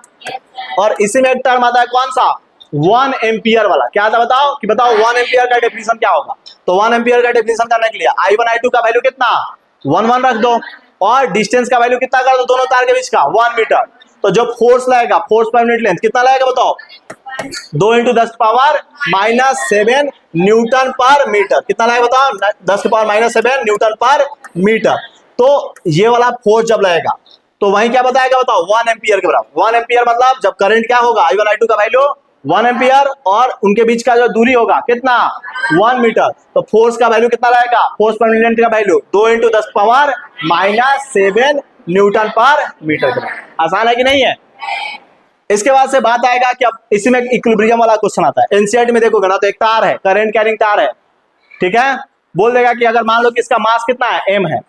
और इसी में एक टर्म आता है कौन सा, 1 एम्पियर वाला, क्या था बताओ कि बताओ 1 एम्पियर का डेफिनेशन क्या होगा। तो 1 एम्पियर का डेफिनेशन करने के लिए I1 I2 का वैल्यू कितना 1 1 रख दो, और डिस्टेंस का वैल्यू कितना कर दो दोनों तार के बीच का 1 मीटर। तो जो फोर्स लगेगा, फोर्स पर यूनिट लेंथ कितना लगेगा बताओ, 2 × 10⁻⁻7 न्यूटन पर मीटर, कितना लगेगा बताओ, 10⁻⁻7 न्यूटन पर मीटर। तो ये वाला फोर्स जब लगेगा तो वहीं क्या बताएगा बताओ, 1 एम्पियर के बराबर। 1 एम्पियर मतलब जब करंट क्या होगा, I1 I2 का वैल्यू 1 एम्पियर, और उनके बीच का जो दूरी होगा कितना 1 मीटर, तो फोर्स का वैल्यू कितना रहेगा, फोर्स पर यूनिट का वैल्यू 2 × 10⁻⁻7 न्यूटन पर मीटर। आसान है कि नहीं है? इसके बाद से बात आएगा कि अब इसी में इक्विलिब्रियम वाला क्वेश्चन आता है। एनसीईआरटी में देखोगे ना तो एक तार है, करंट कैरिंग तार है, ठीक है। बोल देगा कि अगर मान लो कि इसका मास कितना है, m है,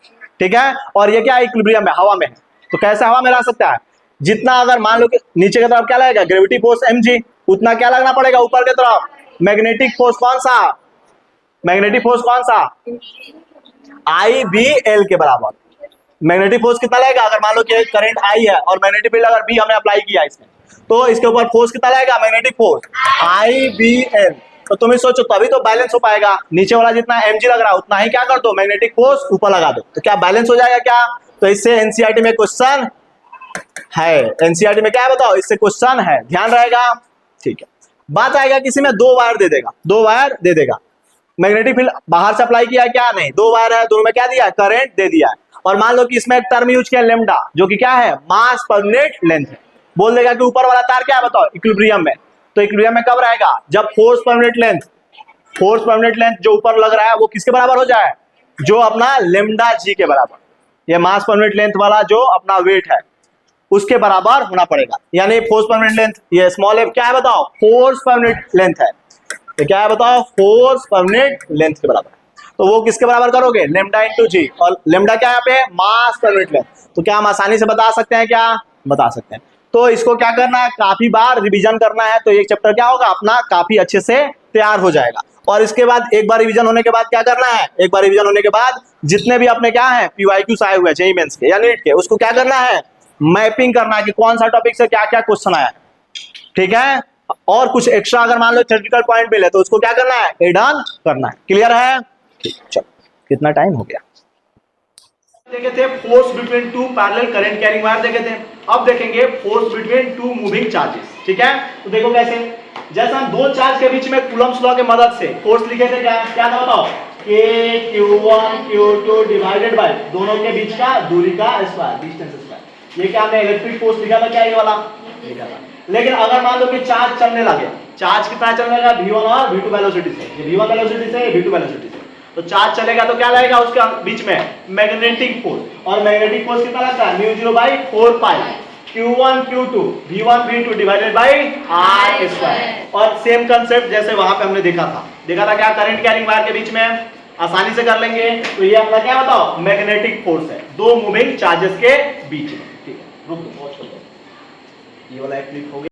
ठीक है, और ये क्या है, इक्विलिब्रियम है, हवा में है, तो कैसे हवा में रह सकता है? जितना अगर मान लो कि नीचे की तरफ क्या लगेगा, ग्रेविटी फोर्स mg, उतना क्या लगना पड़ेगा ऊपर की तरफ, मैग्नेटिक फोर्स कौन सा, मैग्नेटिक फोर्स कौन सा, IBL के बराबर। मैग्नेटिक फोर्स कितना लगेगा, अगर मान लो कि करंट I है और मैग्नेटिक फील्ड अगर B हमने अप्लाई किया इसमें, तो इसके ऊपर फोर्स कितना लगेगा, मैग्नेटिक फोर्स IBL। तो तुम ही सोचो तभी तो बैलेंस हो पाएगा। नीचे वाला जितना mg लग रहा है उतना ही क्या कर दो, मैग्नेटिक फोर्स ऊपर लगा दो, तो क्या बैलेंस हो जाएगा क्या? तो इससे एनसीईआरटी में क्वेश्चन है, एनसीईआरटी में क्या है बताओ, इससे क्वेश्चन है, ध्यान रहेगा, ठीक है। बात आएगा किसी में दो वायर दे देगा, दो वायर दे देगा, मैग्नेटिक फील्ड बाहर से अप्लाई किया क्या, नहीं, दो वायर है, दोनों में क्या दिया, करंट दे दिया है, और मान लो कि इसमें एक टर्म यूज किया लेमडा, जो कि क्या है, मास पर यूनिट लेंथ है। बोल देगा कि ऊपर वाला तार क्या है बताओ, इक्विलिब्रियम में, तो इक्विलिब्रियम में कब रहेगा, जब फोर्स पर यूनिट लेंथ, फोर्स पर यूनिट लेंथ जो ऊपर लग रहा है वो किसके बराबर हो जाए, जो अपना लेमडा जी के बराबर, ये मास पर यूनिट लेंथ वाला जो अपना वेट है उसके बराबर होना पड़ेगा। यानी फोर्स पर यूनिट लेंथ, ये स्मॉल एफ क्या है बताओ, फोर्स पर यूनिट लेंथ है, ये क्या है बताओ, फोर्स पर यूनिट लेंथ के बराबर। तो वो किसके बराबर करोगे, लेमडा इंटू जी, और लेमडा क्या है यहाँ पे, मास पर यूनिट लेंथ। तो क्या हम आसानी से बता सकते हैं, क्या बता सकते हैं। तो इसको क्या करना है, काफी बार रिवीजन करना है, तो ये चैप्टर क्या होगा अपना काफी अच्छे से तैयार हो जाएगा। और इसके बाद एक बार रिवीजन होने के बाद क्या करना है, एक बार रिवीजन होने के बाद जितने भी अपने क्या है पीवाईक्यूज आए हुए हैं जेईई मेंस के या नीट के, उसको क्या करना है, मैपिंग करना है कि कौन सा टॉपिक से क्या क्या क्वेश्चन आया, ठीक है। और कुछ एक्स्ट्रा अगर मान लो थ्योरेटिकल पॉइंट मिले तो उसको क्या करना है, एड ऑन करना है। क्लियर है, ठीक, चलो कितना टाइम हो गया। देखे थे force between two parallel current carrying wire देखे थे, अब देखेंगे force between two moving charges, ठीक है। तो देखो कैसे, जैसे हम दो चार्ज के बीच में कूलम्ब्स लॉ के मदद से फोर्स लिखे थे, क्या क्या था बताओ, K Q1 Q2 divided by दोनों के बीच का दूरी का स्क्वायर, डिस्टेंस स्क्वायर। ये क्या हमने इलेक्ट्रिक फोर्स लिखा था, क्या ये वाला लिखा था। लेकिन अगर मान लो कि चार्ज चलने लगे, चार्ज कितना चलने लगा, V1 और V2 वेलोसिटी से, ये V1 वेलोसिटी से, V2 वेलोसिटी से, तो चार्ज चलेगा तो क्या लगेगा उसके बीच में, मैग्नेटिक फोर्स, और मैग्नेटिक फोर्स कितना लगता है, mu 0/4 pi Q1 Q2 V1 V2 divided by R square. और सेम कंसेप्ट जैसे वहां पे हमने देखा था क्या, करंट कैरिंग वायर के बीच में आसानी से कर लेंगे। तो ये अपना क्या बताओ, मैग्नेटिक फोर्स है दो मूविंग चार्जेस के बीच में, ठीक है। रुक दो, ये वाला क्लिक हो गया।